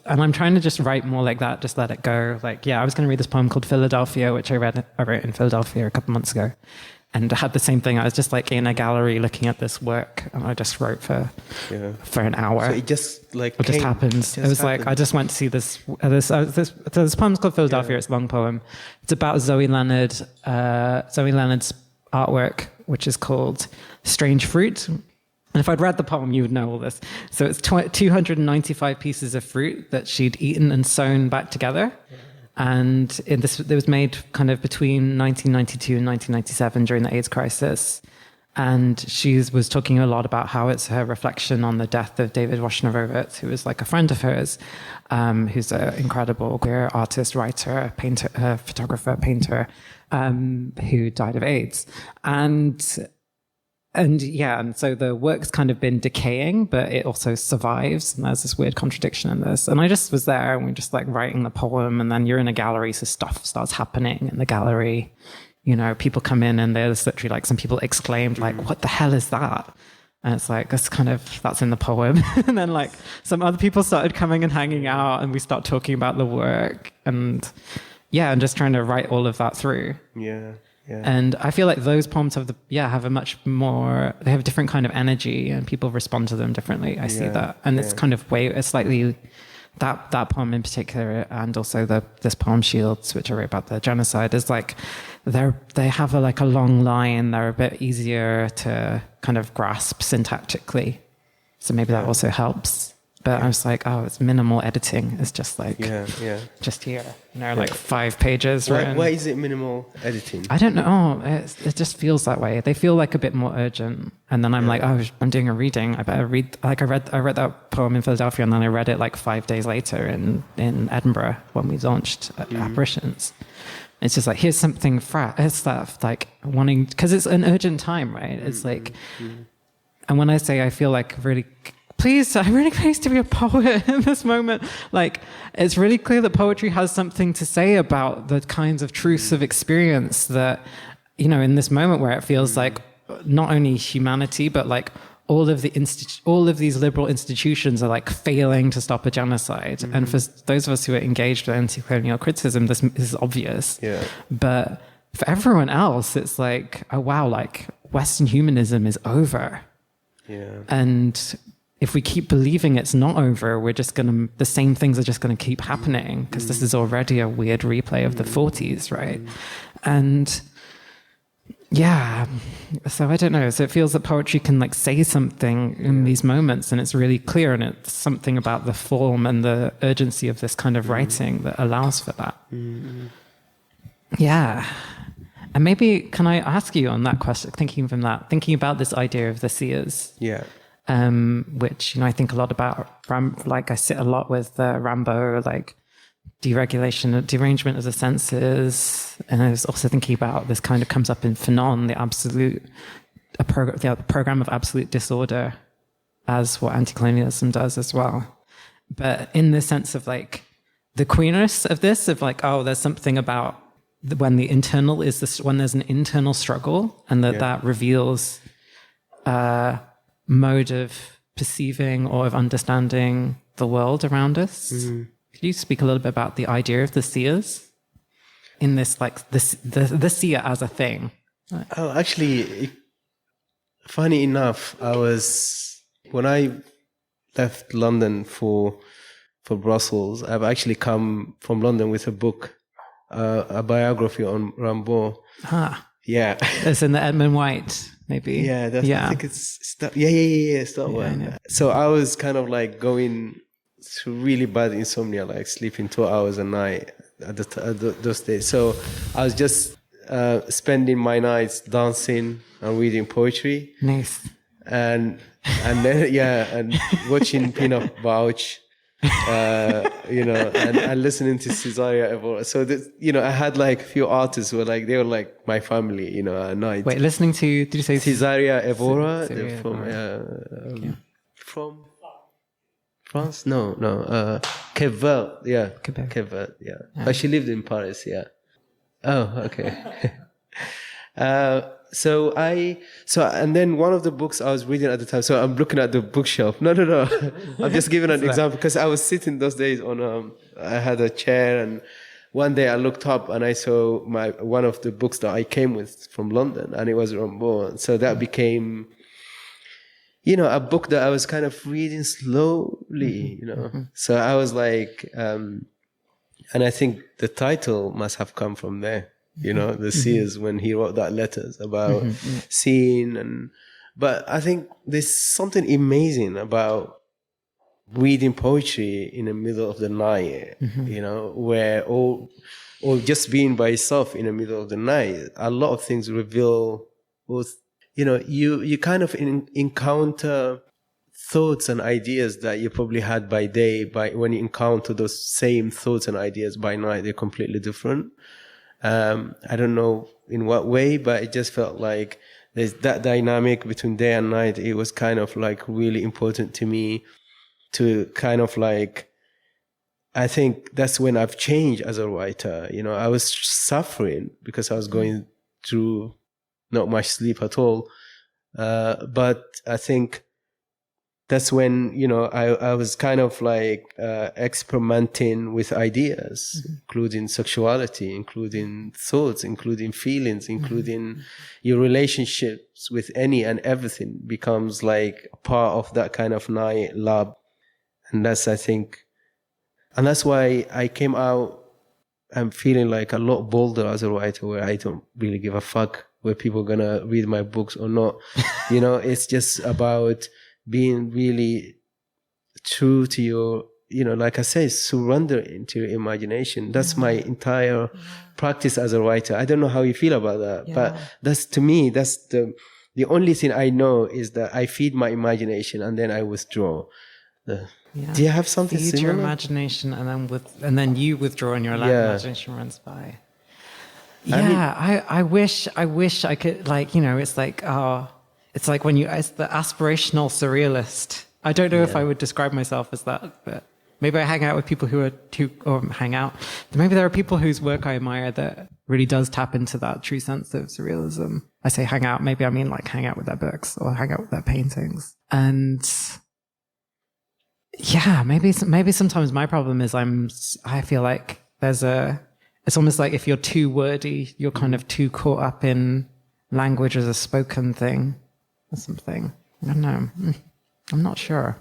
I'm trying to just write more like that, just let it go. Like, I was going to read this poem called Philadelphia, which I wrote in Philadelphia a couple months ago. And I had the same thing. I was just like in a gallery looking at this work, and I just wrote for an hour. So it just like it just happens. It was like I just went to see this poem's called Philadelphia. It's a long poem. It's about Zoe Leonard's artwork, which is called Strange Fruit. And if I'd read the poem, you would know all this. So it's 295 pieces of fruit that she'd eaten and sewn back together. And it was made kind of between 1992 and 1997 during the AIDS crisis. And she was talking a lot about how it's her reflection on the death of David Wojnarowicz, who was like a friend of hers, who's an incredible queer artist, writer, painter, photographer, painter, who died of AIDS. And so the work's kind of been decaying, but it also survives. And there's this weird contradiction in this. And I just was there and we're just like writing the poem, and then you're in a gallery, so stuff starts happening in the gallery. People come in and there's literally like some people exclaimed like, what the hell is that? And it's like, that's in the poem. And then like some other people started coming and hanging out, and we start talking about the work and just trying to write all of that through. Yeah. And I feel like those poems have they have a different kind of energy, and people respond to them differently. I see that. And it's kind of it's slightly, that poem in particular, and also this poem Shields, which I wrote about the genocide, is like, they have a long line. They're a bit easier to kind of grasp syntactically. So maybe that also helps. But I was like, oh, it's minimal editing. It's just like, just here, like 5 pages. Why is it minimal editing? I don't know. It just feels that way. They feel like a bit more urgent. And then I'm like, oh, I'm doing a reading. I better read. Like I read that poem in Philadelphia, and then I read it like 5 days later in Edinburgh when we launched Apparitions. It's just like, here's something it's that like wanting, because it's an urgent time, right? It's like, and when I say I feel like really, I'm really pleased to be a poet in this moment. Like, it's really clear that poetry has something to say about the kinds of truths of experience that, in this moment where it feels like not only humanity, but like all of these liberal institutions are like failing to stop a genocide. And for those of us who are engaged with anti-colonial criticism, this is obvious. Yeah. But for everyone else, it's like, oh wow, like Western humanism is over. Yeah. And if we keep believing it's not over, the same things are just gonna keep happening, because this is already a weird replay of the 40s, right? And so I don't know. So it feels that poetry can like say something in these moments, and it's really clear, and it's something about the form and the urgency of this kind of writing that allows for that. Yeah. And maybe, can I ask you on that question, thinking about this idea of the Seers? Yeah. Which, I think a lot about, like I sit a lot with Rambo, like deregulation, derangement of the senses. And I was also thinking about, this kind of comes up in Fanon, the program of absolute disorder, as what anti-colonialism does as well. But in the sense of like the queerness of this, of like, oh, there's something about when when there's an internal struggle, and that reveals mode of perceiving or of understanding the world around us. Could you speak a little bit about the idea of the Seers in this, like the seer as a thing? Oh, actually, funny enough, when I left London for Brussels, I've actually come from London with a book, a biography on Rimbaud. Yeah, it's in the Edmund White. Maybe. Yeah, I think it's that one. So I was kind of like going through really bad insomnia, like sleeping 2 hours a night at those days. So I was just spending my nights dancing and reading poetry. Nice. And then and watching Peanut Bouch and listening to Cesaria Evora. So this, I had like a few artists who were like, they were like my family, at night. Wait, listening to, did you say Cesaria Evora? Cesaria Evora. From France? No. Quebec, yeah. Quebec. Yeah. But she lived in Paris, yeah. Oh, okay. And then one of the books I was reading at the time, so I'm looking at the bookshelf. No. I'm just giving an example because I was sitting those days on, I had a chair, and one day I looked up and I saw one of the books that I came with from London, and it was Rimbaud. So that became, a book that I was kind of reading slowly, So I was like, and I think the title must have come from there. The Seers, when he wrote that letters about seeing but I think there's something amazing about reading poetry in the middle of the night, where or just being by yourself in the middle of the night, a lot of things reveal both, you kind of encounter thoughts and ideas that you probably had by day, when you encounter those same thoughts and ideas by night, they're completely different. I don't know in what way, but it just felt like there's that dynamic between day and night. It was kind of like really important to me to kind of like, I think that's when I've changed as a writer. I was suffering because I was going through not much sleep at all. But I think that's when, I was kind of like experimenting with ideas, including sexuality, including thoughts, including feelings, including your relationships with any and everything becomes like a part of that kind of night lab. And that's, I think, and that's why I came out, I'm feeling like a lot bolder as a writer, where I don't really give a fuck where people are going to read my books or not. It's just about being really true to your, like I say, surrender into your imagination. That's my entire practice as a writer. I don't know how you feel about that, but that's, to me, that's the only thing I know is that I feed my imagination and then I withdraw. Do you have something feed similar? your imagination and then you withdraw and your imagination runs by. I wish I could, like, it's like, it's like it's the aspirational surrealist. I don't know if I would describe myself as that, but maybe I hang out with people maybe there are people whose work I admire that really does tap into that true sense of surrealism. I say hang out, maybe I mean like hang out with their books or hang out with their paintings. And maybe sometimes my problem is I feel like it's almost like if you're too wordy, you're kind of too caught up in language as a spoken thing. Or something. I don't know. I'm not sure.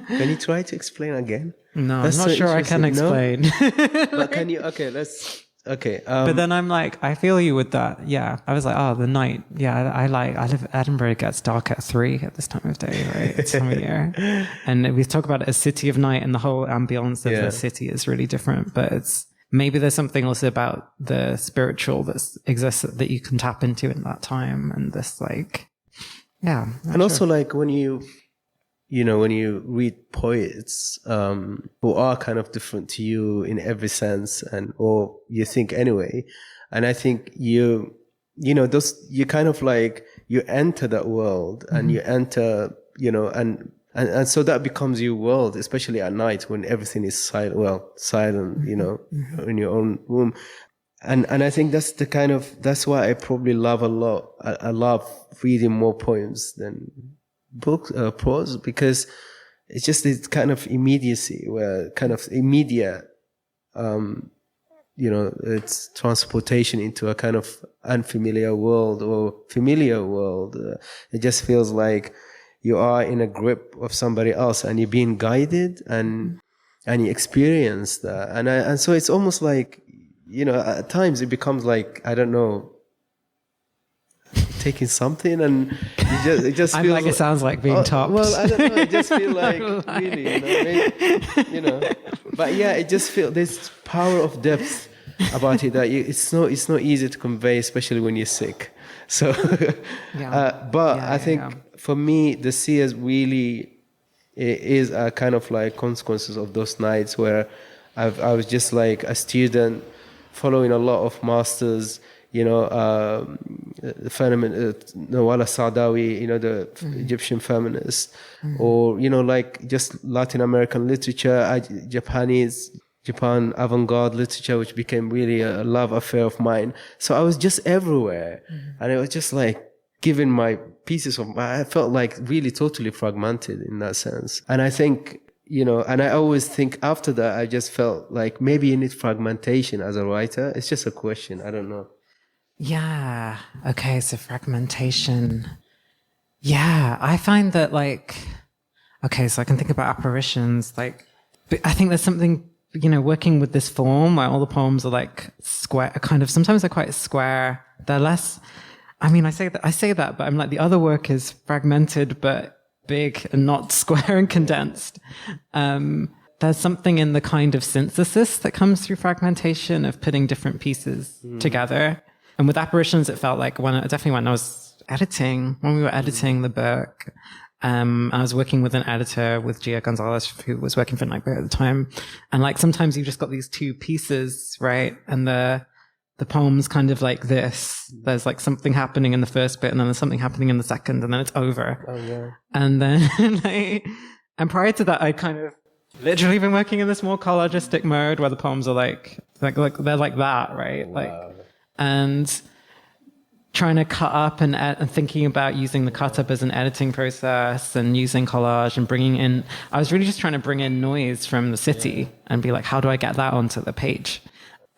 Can you try to explain again? No, I'm not sure I can explain. No? But can you? Okay. But then I'm like, I feel you with that. Yeah. I was like, the night. Yeah, I live, Edinburgh gets dark at 3 at this time of day, right? It's time of year. And we talk about it as city of night, and the whole ambience of the city is really different. But maybe there's something also about the spiritual that exists that you can tap into in that time. And this like, and also like when you read poets who are kind of different to you in every sense, or you think anyway, and I think you kind of like you enter that world and you enter, and so that becomes your world, especially at night when everything is silent, in your own room. And I think that's why I probably love a lot. I love reading more poems than books, prose, because it's just this kind of immediacy, where kind of immediate, it's transportation into a kind of unfamiliar world or familiar world. It just feels like you are in a grip of somebody else and you're being guided and you experience that. And so it's almost like, at times it becomes like, I don't know, taking something, and it just feels like it sounds like being topped. Well, I don't know. It just feels like really, But it just feels there's power of depth about it that it's not easy to convey, especially when you're sick. So, I think for me, the Seers really it is a kind of like consequences of those nights where I was just like a student following a lot of masters, the phenomenon, Nawala Saadawi, the Egyptian feminists, or, like just Latin American literature, Japan avant-garde literature, which became really a love affair of mine. So I was just everywhere. And it was just like giving my pieces I felt like really totally fragmented in that sense. And I think, and I always think after that, I just felt like maybe you need fragmentation as a writer. It's just a question. I don't know. Yeah. Okay. So fragmentation. Yeah. I find that so I can think about apparitions. But I think there's something, working with this form where all the poems are like square, sometimes they're quite square. They're less, I say that, but I'm like, the other work is fragmented, but big and not square and condensed. There's something in the kind of synthesis that comes through fragmentation of putting different pieces together. And with apparitions, it felt like when we were editing the book, I was working with an editor, with Gia Gonzalez, who was working for Nightboat at the time. And sometimes you've just got these two pieces, right? And the poem's kind of like this. There's something happening in the first bit, and then there's something happening in the second, and then it's over. Oh, yeah. And then, and prior to that, I kind of literally been working in this more collagistic mode where the poems are like they're like that, right? Wow. And trying to cut up and thinking about using the cut up as an editing process and using collage and bringing in, I was really just trying to bring in noise from the city and be like, how do I get that onto the page?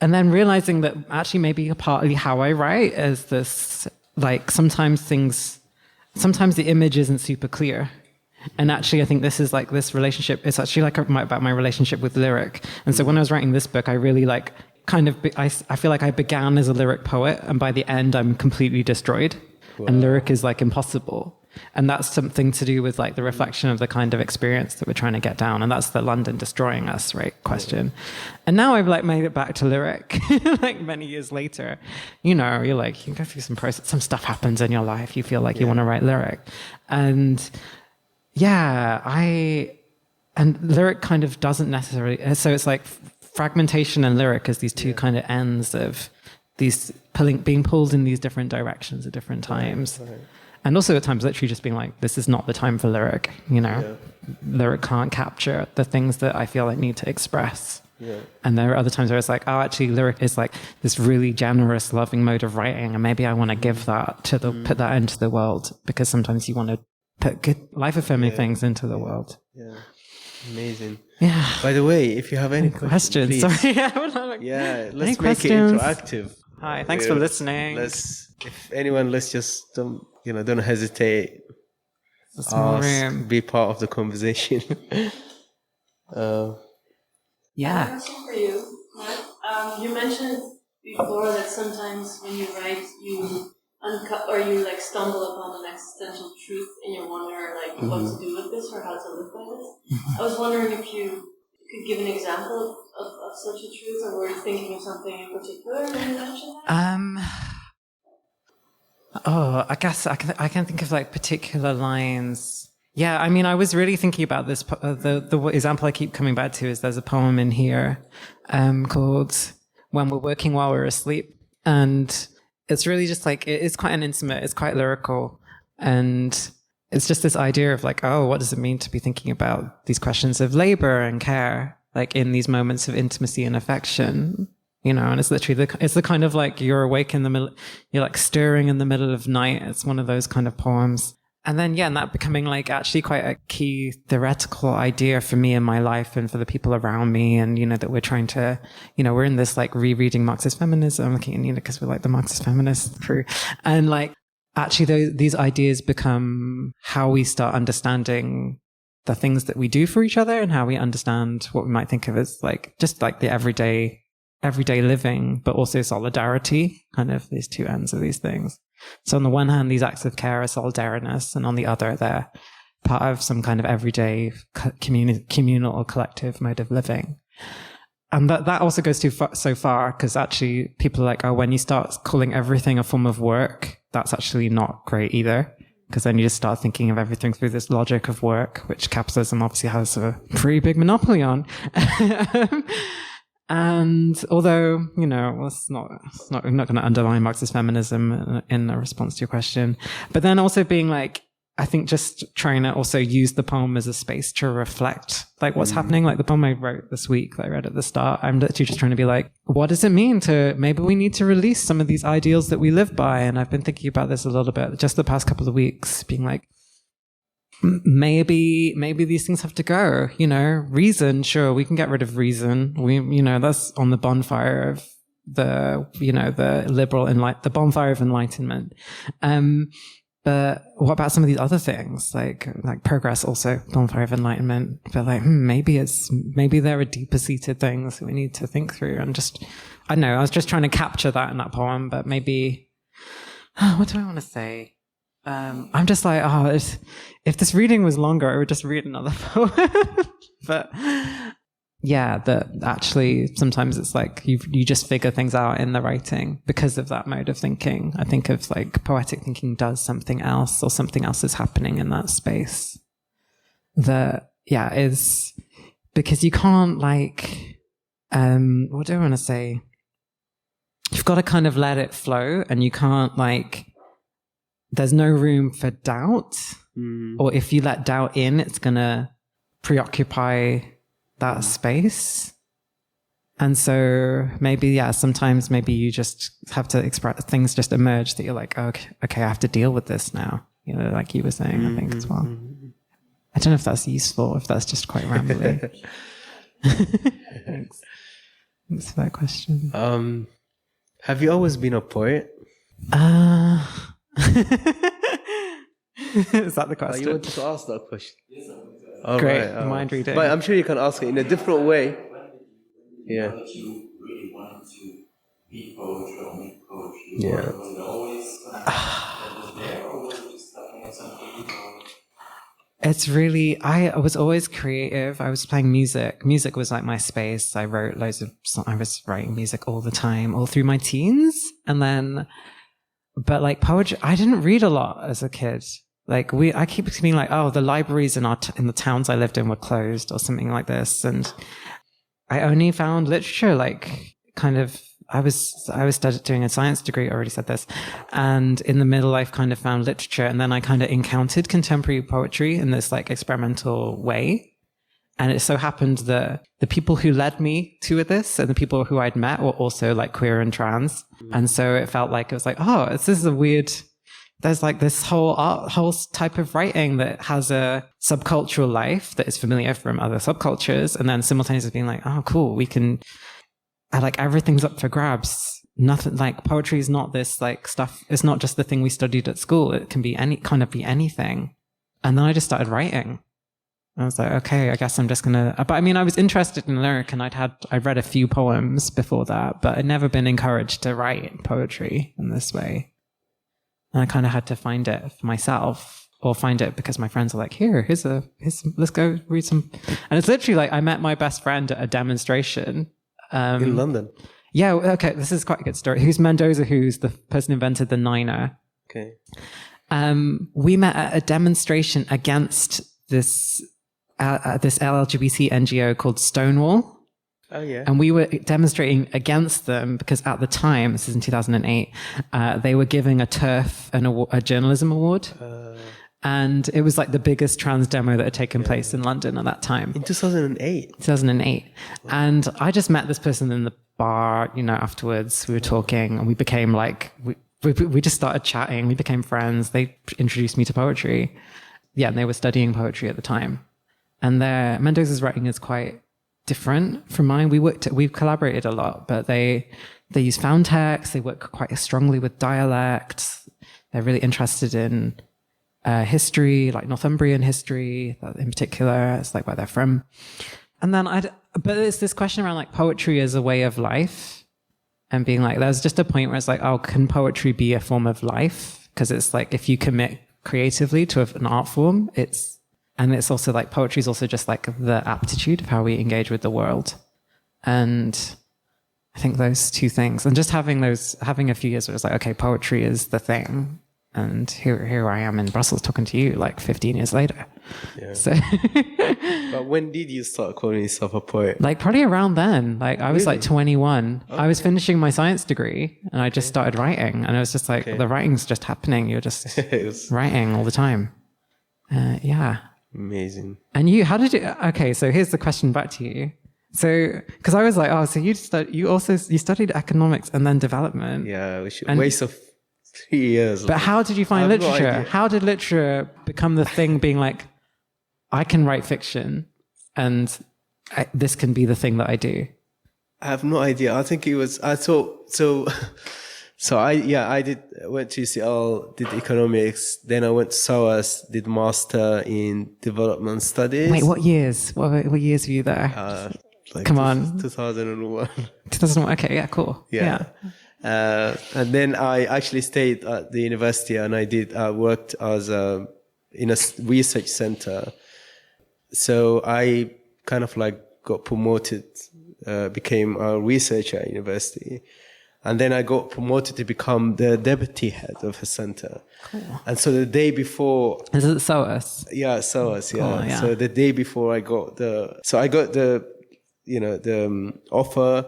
And then realizing that actually maybe partly how I write is this, sometimes the image isn't super clear. And actually, I think this is this relationship, it's actually about my relationship with lyric. And so when I was writing this book, I really I feel like I began as a lyric poet, and by the end, I'm completely destroyed. Wow. And lyric is impossible. And that's something to do with the reflection of the kind of experience that we're trying to get down. And that's the London destroying us, right, question. And now I've made it back to lyric, many years later. You're you go through some process, some stuff happens in your life, you feel like you want to write lyric. And and lyric kind of doesn't necessarily, so it's fragmentation and lyric as these two kind of ends of these being pulled in these different directions at different times. Right. And also at times literally just being this is not the time for lyric, Lyric can't capture the things that I feel I need to express. Yeah. And there are other times where it's actually lyric is this really generous, loving mode of writing, and maybe I want to give that to put that into the world, because sometimes you want to put good life-affirming things into the world. Yeah. Amazing. Yeah. By the way, if you have any questions, sorry. Let's make it interactive. Hi, thanks for listening. Let's just don't hesitate. Ask, be part of the conversation. Yeah. Question for you, Matt. You mentioned before that sometimes when you write, you uncut or you stumble upon an existential truth and you wonder what to do with this or how to live by this. I was wondering if you could give an example of such a truth, or were you thinking of something in particular when you mentioned that? I guess I can think of particular lines. Yeah, I was really thinking about this. The example I keep coming back to is there's a poem in here called "When We're Working While We're Asleep," and it's really just it's quite an intimate, it's quite lyrical. And it's just this idea of what does it mean to be thinking about these questions of labor and care, in these moments of intimacy and affection, and it's literally it's the kind of you're awake in the middle, you're stirring in the middle of night. It's one of those kind of poems. And then, and that becoming actually quite a key theoretical idea for me in my life and for the people around me. And, that we're trying to, we're in this rereading Marxist feminism, looking at, because we're the Marxist feminist crew. And actually these ideas become how we start understanding the things that we do for each other and how we understand what we might think of as just the everyday living, but also solidarity, kind of these two ends of these things. So on the one hand, these acts of care are solidariness, and on the other, they're part of some kind of everyday communal or collective mode of living. And that also goes so far, because actually people are when you start calling everything a form of work, that's actually not great either. because then you just start thinking of everything through this logic of work, which capitalism obviously has a pretty big monopoly on. And although, you know, I'm not going to underline Marxist feminism in a response to your question, but then also being like, I think just trying to also use the poem as a space to reflect like what's happening. Like the poem I wrote this week that I read at the start, I'm literally just trying to be like, what does it mean to, maybe we need to release some of these ideals that we live by. And I've been thinking about this a little bit just the past couple of weeks, being like, maybe these things have to go, you know, reason, sure, we can get rid of reason. You know, that's on the bonfire of the, you know, the bonfire of enlightenment. But what about some of these other things, like progress, also bonfire of enlightenment? But like, maybe there are deeper seated things that we need to think through. And just, I don't know, I was just trying to capture that in that poem. But maybe, what do I want to say? I'm just like, if this reading was longer, I would just read another poem. But yeah, that actually sometimes it's like you just figure things out in the writing because of that mode of thinking. I think of like poetic thinking does something else, or something else is happening in that space that, yeah, is because you can't like, what do I want to say? You've got to kind of let it flow, and you can't like, there's no room for doubt, or if you let doubt in, it's going to preoccupy that space. And so maybe, yeah, sometimes maybe you just have to express, things just emerge that you're like, okay, I have to deal with this now. You know, like you were saying, I think as well. I don't know if that's useful, or if that's just quite rambling. Thanks for that question. Have you always been a poet? Is that the question? You wanted to ask that question? Yes. Great, mind reading. But I'm sure you can ask it in a different way. Yeah. Did you really want to be poetry or make poetry? Yeah. Or was it always that was there, or was it just happening at some point? It's really, I was always creative. I was playing music. Music was like my space. I wrote loads of songs. I was writing music all the time, all through my teens. And then, but like poetry, I didn't read a lot as a kid. Like I keep being like, oh, the libraries in the towns I lived in were closed or something like this. And I only found literature, like kind of, I was doing a science degree, I already said this. And in the middle, I kind of found literature. And then I kind of encountered contemporary poetry in this like experimental way. And it so happened that the people who led me to this and the people who I'd met were also like queer and trans. And so it felt like, it was like, oh, this is a weird, there's like this whole type of writing that has a subcultural life that is familiar from other subcultures. And then simultaneously being like, oh, cool, we can, like everything's up for grabs. Nothing like poetry is not this like stuff. It's not just the thing we studied at school. It can be anything. And then I just started writing. I was like, okay, I guess I'm just gonna, but I mean, I was interested in lyric and I'd read a few poems before that, but I'd never been encouraged to write poetry in this way. And I kind of had to find it for myself, or find it because my friends are like, here's let's go read some. And it's literally like, I met my best friend at a demonstration. In London? Yeah, okay, this is quite a good story. Who's Mendoza, who's the person who invented the niner. Okay. We met at a demonstration against this LGBT NGO called Stonewall. Oh, yeah. And we were demonstrating against them because at the time, this is in 2008, they were giving a TERF a journalism award. And it was like the biggest trans demo that had taken place in London at that time. In 2008? 2008. And I just met this person in the bar, you know, afterwards. We were talking and we became like, we just started chatting. We became friends. They introduced me to poetry. Yeah, and they were studying poetry at the time. And Mendoza's writing is quite different from mine. We've collaborated a lot, but they use found text. They work quite strongly with dialect. They're really interested in history, like Northumbrian history in particular. It's like where they're from. And then but it's this question around like poetry as a way of life, and being like, there's just a point where it's like, oh, can poetry be a form of life? Because it's like, if you commit creatively to an art form, it's also like poetry is also just like the aptitude of how we engage with the world. And I think those two things, and just having a few years where it's like, okay, poetry is the thing. And here I am in Brussels talking to you like 15 years later. Yeah. So, But when did you start calling yourself a poet? like probably around then, like I was like 21. I was finishing my science degree and I just started writing, and I was just like, the writing's just happening. You're just writing all the time. Yeah. Amazing. And you, how did you, okay, so here's the question back to you. So, because I was like, oh, so you studied economics and then development. Yeah, waste of 3 years. But how did you find literature? How did literature become the thing, being like, I can write fiction and this can be the thing that I do? I have no idea. I think it was, I thought, I went to UCL, did economics, then I went to SOAS, did master in development studies. Wait, what years? What years were you there? Come on. 2001. 2001, okay, yeah, cool. Yeah. And then I actually stayed at the university and I worked as in a research center. So I kind of like got promoted, became a researcher at university. And then I got promoted to become the deputy head of a center. Cool. And so the day before... Is it SOAS? Yeah, SOAS, yeah. Cool, yeah. So the day before I got the offer.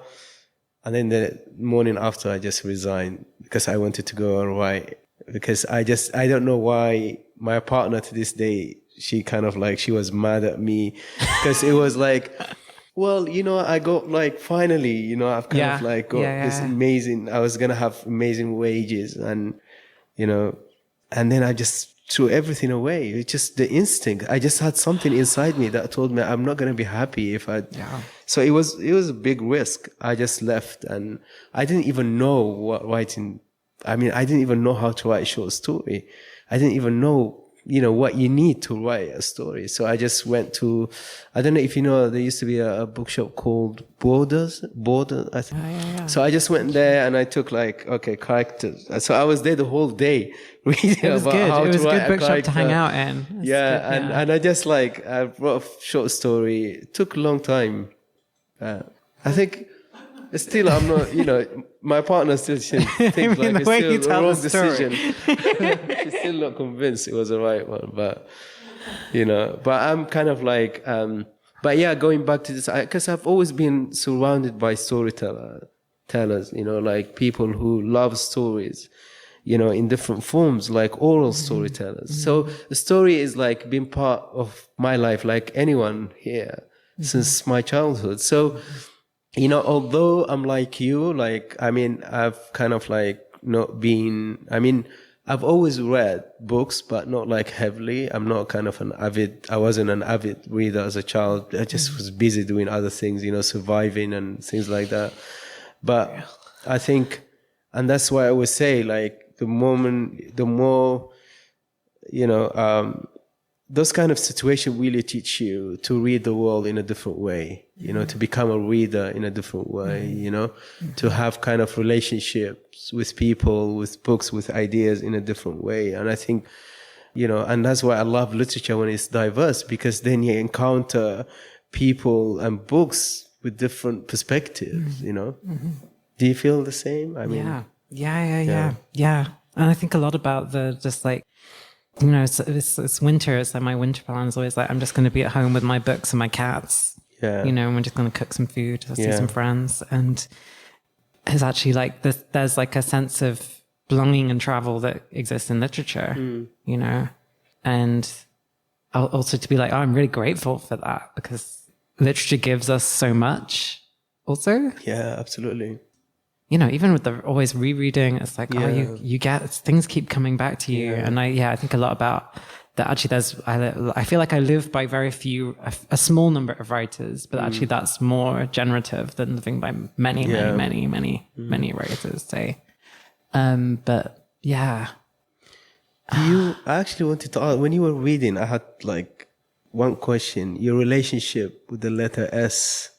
And then the morning after I just resigned because I wanted to go and write. Because I don't know why my partner to this day, she was mad at me because it was like... Well, I got like, finally, I've kind of like got this amazing, I was going to have amazing wages and then I just threw everything away. It's just the instinct. I just had something inside me that told me I'm not going to be happy if I, so it was a big risk. I just left and I didn't even know what writing, I didn't even know how to write a short story. I didn't even know what you need to write a story. So I just went to, I don't know if you know, there used to be a bookshop called Border, I think. So I just went there and I took characters. So I was there the whole day reading about how to write a character. It was a good bookshop to hang out in. And I just I wrote a short story. It took a long time. I think still I'm not, my partner still thinks it's still a wrong decision. She's still not convinced it was the right one, but I'm kind of like, but yeah, going back to this, because I've always been surrounded by storytellers, like people who love stories, in different forms, like oral storytellers. So the story is like been part of my life, like anyone here since my childhood. So, although I'm like you, I've kind of not been, I've always read books, but not heavily. I'm not kind of I wasn't an avid reader as a child. I just was busy doing other things, surviving and things like that. But I think, and that's why I always say, the more, those kind of situations really teach you to read the world in a different way, to become a reader in a different way, to have kind of relationships with people, with books, with ideas in a different way. And I think, and that's why I love literature when it's diverse, because then you encounter people and books with different perspectives, Do you feel the same? Yeah. And I think a lot about it's winter. It's like my winter plan is always I'm just going to be at home with my books and my cats. Yeah. And we're just going to cook some food, see some friends. And it's actually there's a sense of belonging and travel that exists in literature, and also to be I'm really grateful for that because literature gives us so much also. Yeah, absolutely. Even with the always rereading, it's you get, things keep coming back to you. Yeah. And I think a lot about that. Actually, I feel like I live by very few, a small number of writers, but actually that's more generative than living by many writers, say. But yeah. I actually wanted to ask, when you were reading, I had one question, your relationship with the letter S.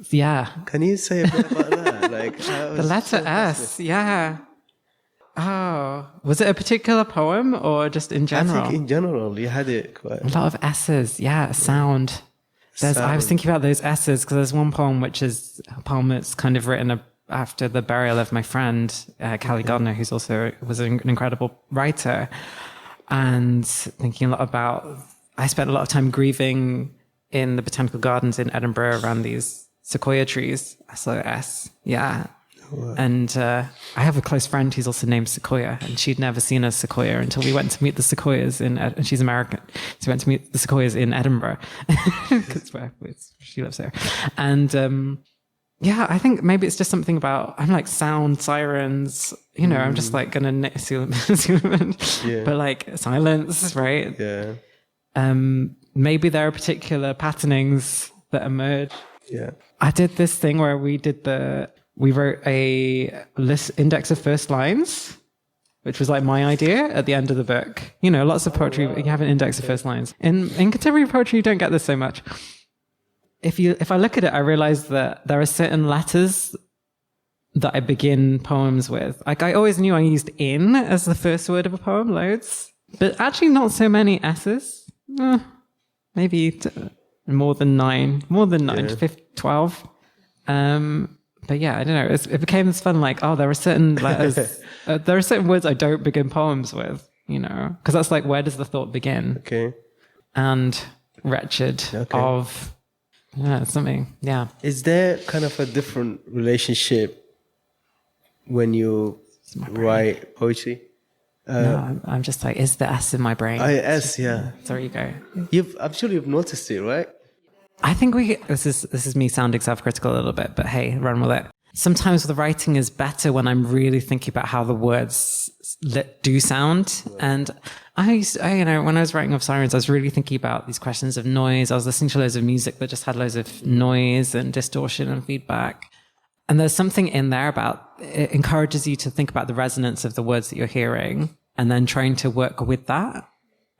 Yeah. Can you say a bit about that? The letter S, yeah. Oh, was it a particular poem or just in general? I think in general, you had it quite. A lot of S's, yeah, sound. I was thinking about those S's because there's one poem which is a poem that's kind of written after the burial of my friend, Callie Gardner, who's also was an incredible writer, and thinking a lot about, I spent a lot of time grieving in the botanical gardens in Edinburgh around these sequoia trees, SOS, yeah. And I have a close friend who's also named Sequoia, and she'd never seen a sequoia until we went to meet the sequoias and she's American. So we went to meet the sequoias in Edinburgh because she lives there. And yeah, I think maybe it's just something about, I'm like sound, sirens, you know, I'm just like going to, but like silence, right? Yeah. Maybe there are particular patternings that emerge. Yeah. I did this thing where we wrote a index of first lines, which was like my idea at the end of the book. You know, lots of poetry, you have an index of first lines. In contemporary poetry, you don't get this so much. If I look at it, I realize that there are certain letters that I begin poems with. Like I always knew I used in as the first word of a poem, loads, but actually not so many S's. Maybe more than 9, to 15, 12. But yeah, I don't know. It became this fun, like, oh, there are certain letters, there are certain words I don't begin poems with, you know, because that's like, where does the thought begin? Okay. And wretched of, something, yeah. Is there kind of a different relationship when you write poetry? No, I'm just like, is the S in my brain? S, yeah. There you go. I'm sure you've noticed it, right? I think this is me sounding self-critical a little bit, but hey, run with it. Sometimes the writing is better when I'm really thinking about how the words do sound. Right. And when I was writing of Sirens, I was really thinking about these questions of noise. I was listening to loads of music that just had loads of noise and distortion and feedback. And there's something in there about, it encourages you to think about the resonance of the words that you're hearing and then trying to work with that.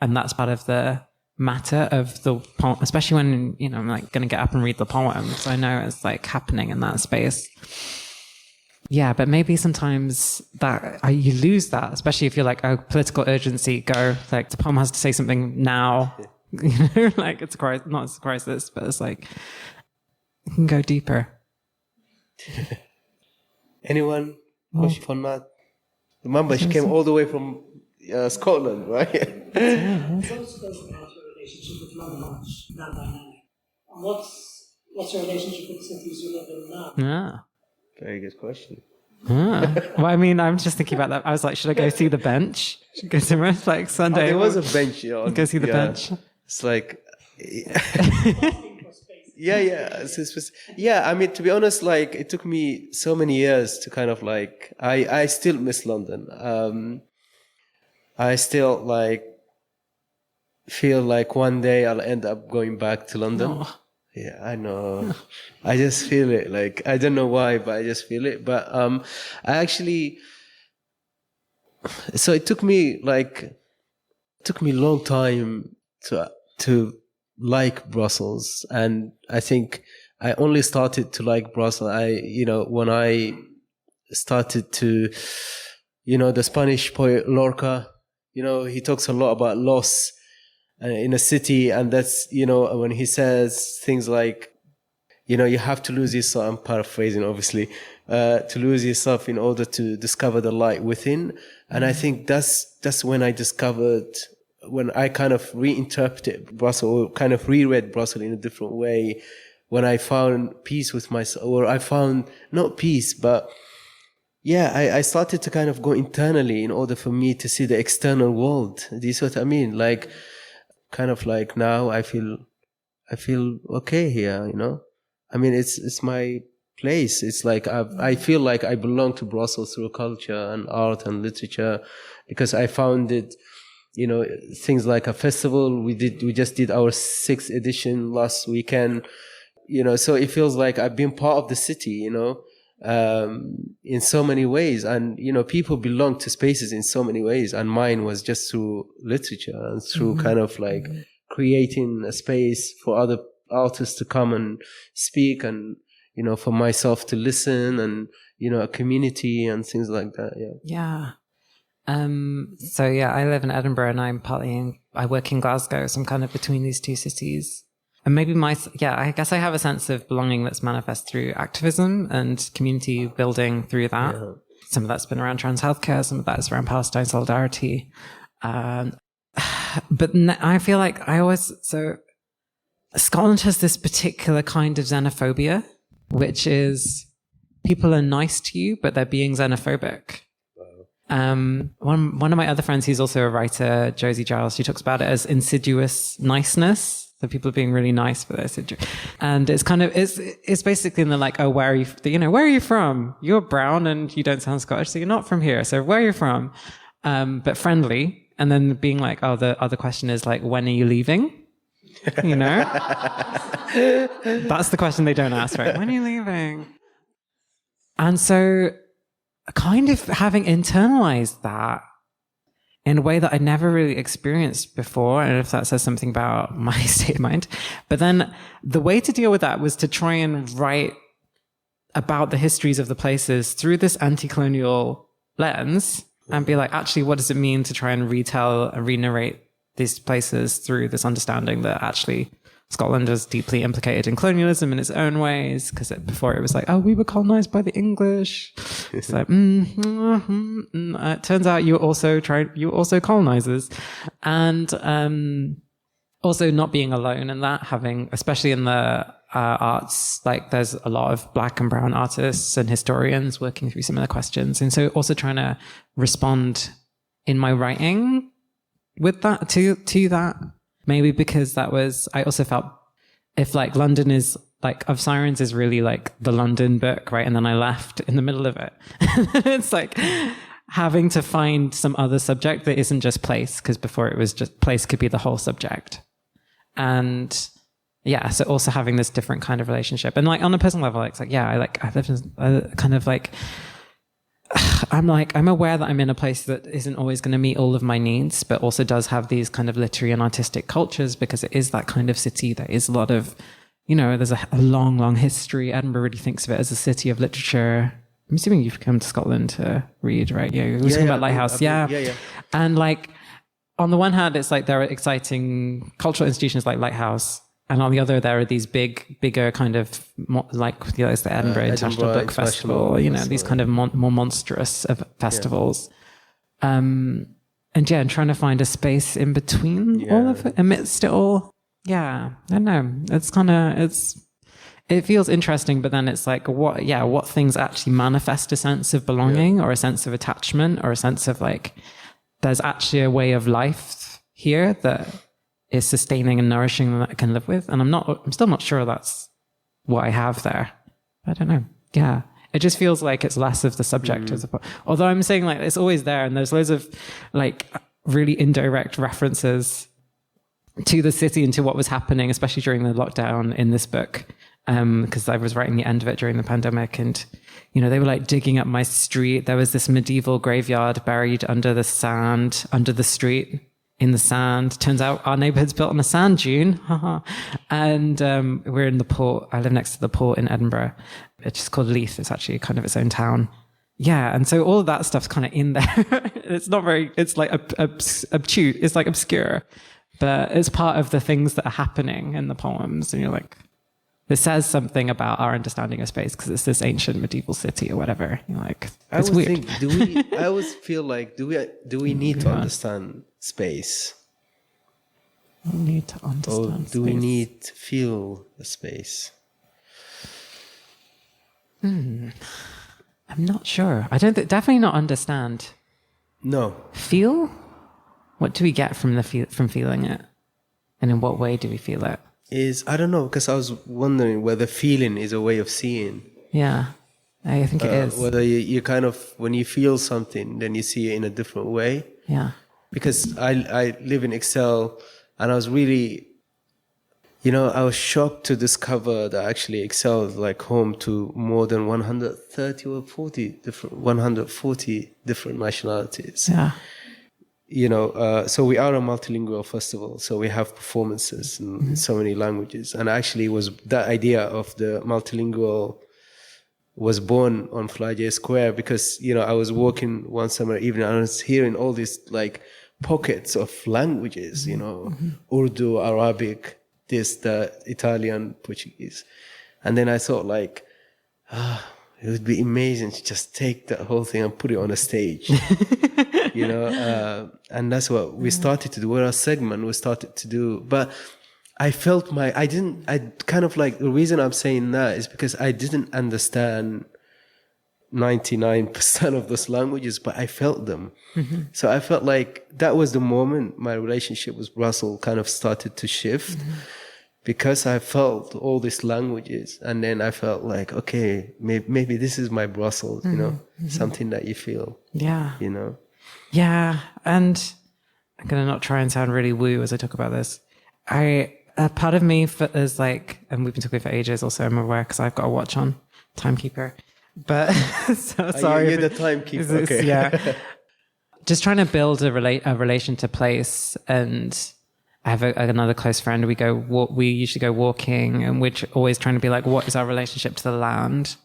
And that's part of the matter of the poem, especially when, you know, I'm like going to get up and read the poem. So I know it's like happening in that space. Yeah, but maybe sometimes that you lose that, especially if you're like, oh, political urgency, go. Like the poem has to say something now. You know, like it's not a crisis, but it's like, you can go deeper. Anyone? Question for Nat? Remember, she came all the way from Scotland, right? Relationship with London, that dynamic. And what's your relationship with the cities you live in now? Yeah. Very good question. Well, I mean, I'm just thinking about that. I was like, should I go see the bench? Should I go somewhere like Sunday? There was a bench. Go see the bench. It's like, yeah. I mean, to be honest, like it took me so many years to kind of like, I still miss London. I still like feel like one day I'll end up going back to London. Oh. Yeah, I know. I just feel it. Like I don't know why, but I just feel it. But I actually, so it took me a long time to like Brussels, and I think I only started to like Brussels. When I started to, the Spanish poet Lorca. He talks a lot about loss in a city, and that's, when he says things like, you have to lose yourself, I'm paraphrasing obviously, to lose yourself in order to discover the light within. And I think that's when I discovered, when I kind of reinterpreted Brussels, or kind of reread Brussels in a different way, when I found peace with myself, or I found not peace, but yeah, I started to kind of go internally in order for me to see the external world. Do you see what I mean? Like, kind of like now I feel okay here, I mean, it's my place. It's like I feel like I belong to Brussels through culture and art and literature, because I found it, things like a festival. We just did our 6th edition last weekend, so it feels like I've been part of the city, in so many ways. And, people belong to spaces in so many ways. And mine was just through literature and through kind of like creating a space for other artists to come and speak, and, for myself to listen, and, a community and things like that. Yeah. So yeah, I live in Edinburgh, and I work in Glasgow. So I'm kind of between these two cities. And maybe I guess I have a sense of belonging that's manifest through activism and community building through that. Yeah. Some of that's been around trans healthcare, some of that is around Palestine solidarity. But I feel like Scotland has this particular kind of xenophobia, which is people are nice to you, but they're being xenophobic. One of my other friends, he's also a writer, Josie Giles, she talks about it as insidious niceness. So people are being really nice, but they're insidious. And it's kind of, it's basically in the like, oh, where are you from? You're brown and you don't sound Scottish, so you're not from here. So where are you from? But friendly. And then being like, oh, the other question is like, when are you leaving? You know? That's the question they don't ask, right? When are you leaving? And so kind of having internalized that in a way that I never really experienced before, and if that says something about my state of mind. But then the way to deal with that was to try and write about the histories of the places through this anti-colonial lens and be like, actually, what does it mean to try and retell and re-narrate these places through this understanding that actually Scotland was deeply implicated in colonialism in its own ways, because before it was like, oh, we were colonized by the English. It's like, it turns out you were also colonizers. And also not being alone in that, having, especially in the arts, like there's a lot of Black and brown artists and historians working through similar questions. And so also trying to respond in my writing with that, to that. Maybe because I also felt if like London is like Of Sirens is really like the London book, right? And then I left in the middle of it. It's like having to find some other subject that isn't just place, because before it was just place could be the whole subject. And yeah, so also having this different kind of relationship. And like on a personal level, it's like, yeah, I live in kind of like, I'm aware that I'm in a place that isn't always going to meet all of my needs, but also does have these kind of literary and artistic cultures, because it is that kind of city that is a lot of, there's a long, long history. Edinburgh really thinks of it as a city of literature. I'm assuming you've come to Scotland to read, right? Yeah, we were talking about Lighthouse. Yeah. And like, on the one hand, it's like there are exciting cultural institutions like Lighthouse, and on the other, there are these bigger kind of it's the Edinburgh International Book Festival, these kind of more monstrous festivals. And trying to find a space in between all of it, amidst it all. Yeah, I don't know. It feels interesting, but then it's like, what things actually manifest a sense of belonging or a sense of attachment or a sense of like, there's actually a way of life here that is sustaining and nourishing that I can live with. And I'm still not sure that's what I have there. I don't know. Yeah. It just feels like it's less of the subject as although I'm saying like it's always there, and there's loads of like really indirect references to the city and to what was happening, especially during the lockdown in this book. Because I was writing the end of it during the pandemic, and they were like digging up my street. There was this medieval graveyard buried under the sand, under the street, in the sand. Turns out our neighborhood's built on a sand dune. And we're in the port. I live next to the port in Edinburgh. It's just called Leith. It's actually kind of its own town. Yeah, and so all of that stuff's kind of in there. It's not very, it's like obtuse. It's like obscure. But it's part of the things that are happening in the poems. And you're like, it says something about our understanding of space because it's this ancient medieval city or whatever. You're like, it's weird. I always feel like, do we need to understand space? We need to understand space. Or do we need to feel the space? I'm not sure. I don't definitely not understand. No. Feel? What do we get from from feeling it? And in what way do we feel it? I don't know, because I was wondering whether feeling is a way of seeing. Yeah, I think it is. Whether you kind of, when you feel something, then you see it in a different way. Yeah. Because I live in Excel, and I was really, I was shocked to discover that actually Excel is like home to more than 130 or 140 different nationalities. Yeah. So we are a multilingual festival. So we have performances in so many languages. And actually was that idea of the multilingual was born on Flagey Square because, I was walking one summer evening and I was hearing all these like pockets of languages, Urdu, Arabic, the Italian, Portuguese. And then I thought like, it would be amazing to just take that whole thing and put it on a stage, you know? And that's what we started to do. We're a segment we started to do. But I felt the reason I'm saying that is because I didn't understand 99% of those languages, but I felt them. Mm-hmm. So I felt like that was the moment my relationship with Brussels kind of started to shift, because I felt all these languages, and then I felt like, okay, maybe this is my Brussels, you know, something that you feel, you know. Yeah, and I'm gonna not try and sound really woo as I talk about this. A part of me is like, and we've been talking for ages. Also, I'm aware because I've got a watch on, timekeeper. But so sorry. You're the timekeeper. Okay. Yeah. Just trying to build a relation to place. And I have another close friend. We usually go walking, and we're always trying to be like, what is our relationship to the land?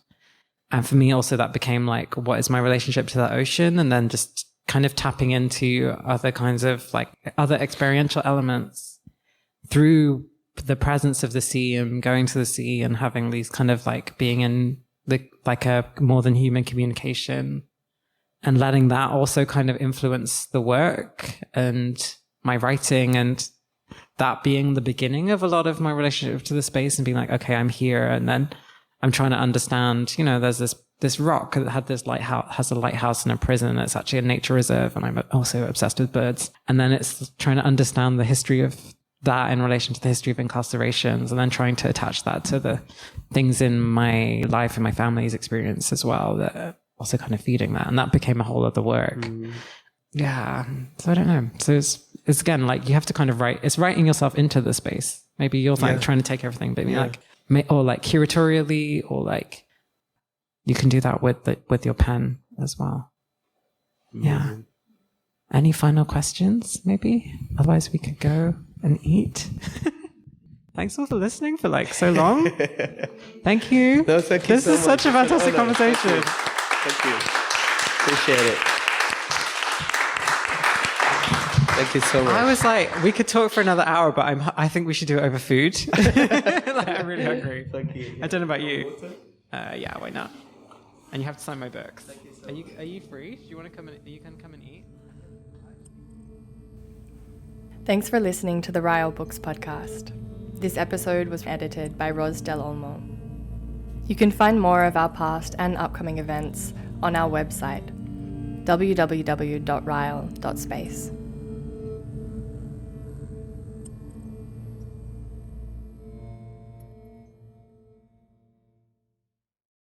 And for me also that became like, what is my relationship to the ocean? And then just kind of tapping into other kinds of like other experiential elements through the presence of the sea and going to the sea and having these kind of like being in like a more than human communication, and letting that also kind of influence the work and my writing, and that being the beginning of a lot of my relationship to the space, and being like, okay, I'm here. And then I'm trying to understand, you know, there's this rock that had this has a lighthouse and a prison. It's actually a nature reserve. And I'm also obsessed with birds. And then it's trying to understand the history of that in relation to the history of incarcerations, and then trying to attach that to the things in my life and my family's experience as well, that are also kind of feeding that. And that became a whole other work. Yeah. So I don't know. So it's again, like you have to kind of writing yourself into the space. Maybe you're like trying to take everything, but or like curatorially, or like you can do that with your pen as well. Yeah. Any final questions maybe? Otherwise we could go and eat. Thanks all for listening for like so long. Thank you. No, thank you. This is such a fantastic conversation. Thank you. Appreciate it. Thank you so much. I was like, we could talk for another hour, but I think we should do it over food. Like, I'm really hungry. Thank you. I don't know about you. Yeah, why not? And you have to sign my books. Thank you so much. Are you free? Do you want to come and you can come and eat? Thanks for listening to the Ryle Books podcast. This episode was edited by Ros Del Olmo. You can find more of our past and upcoming events on our website, www.ryle.space.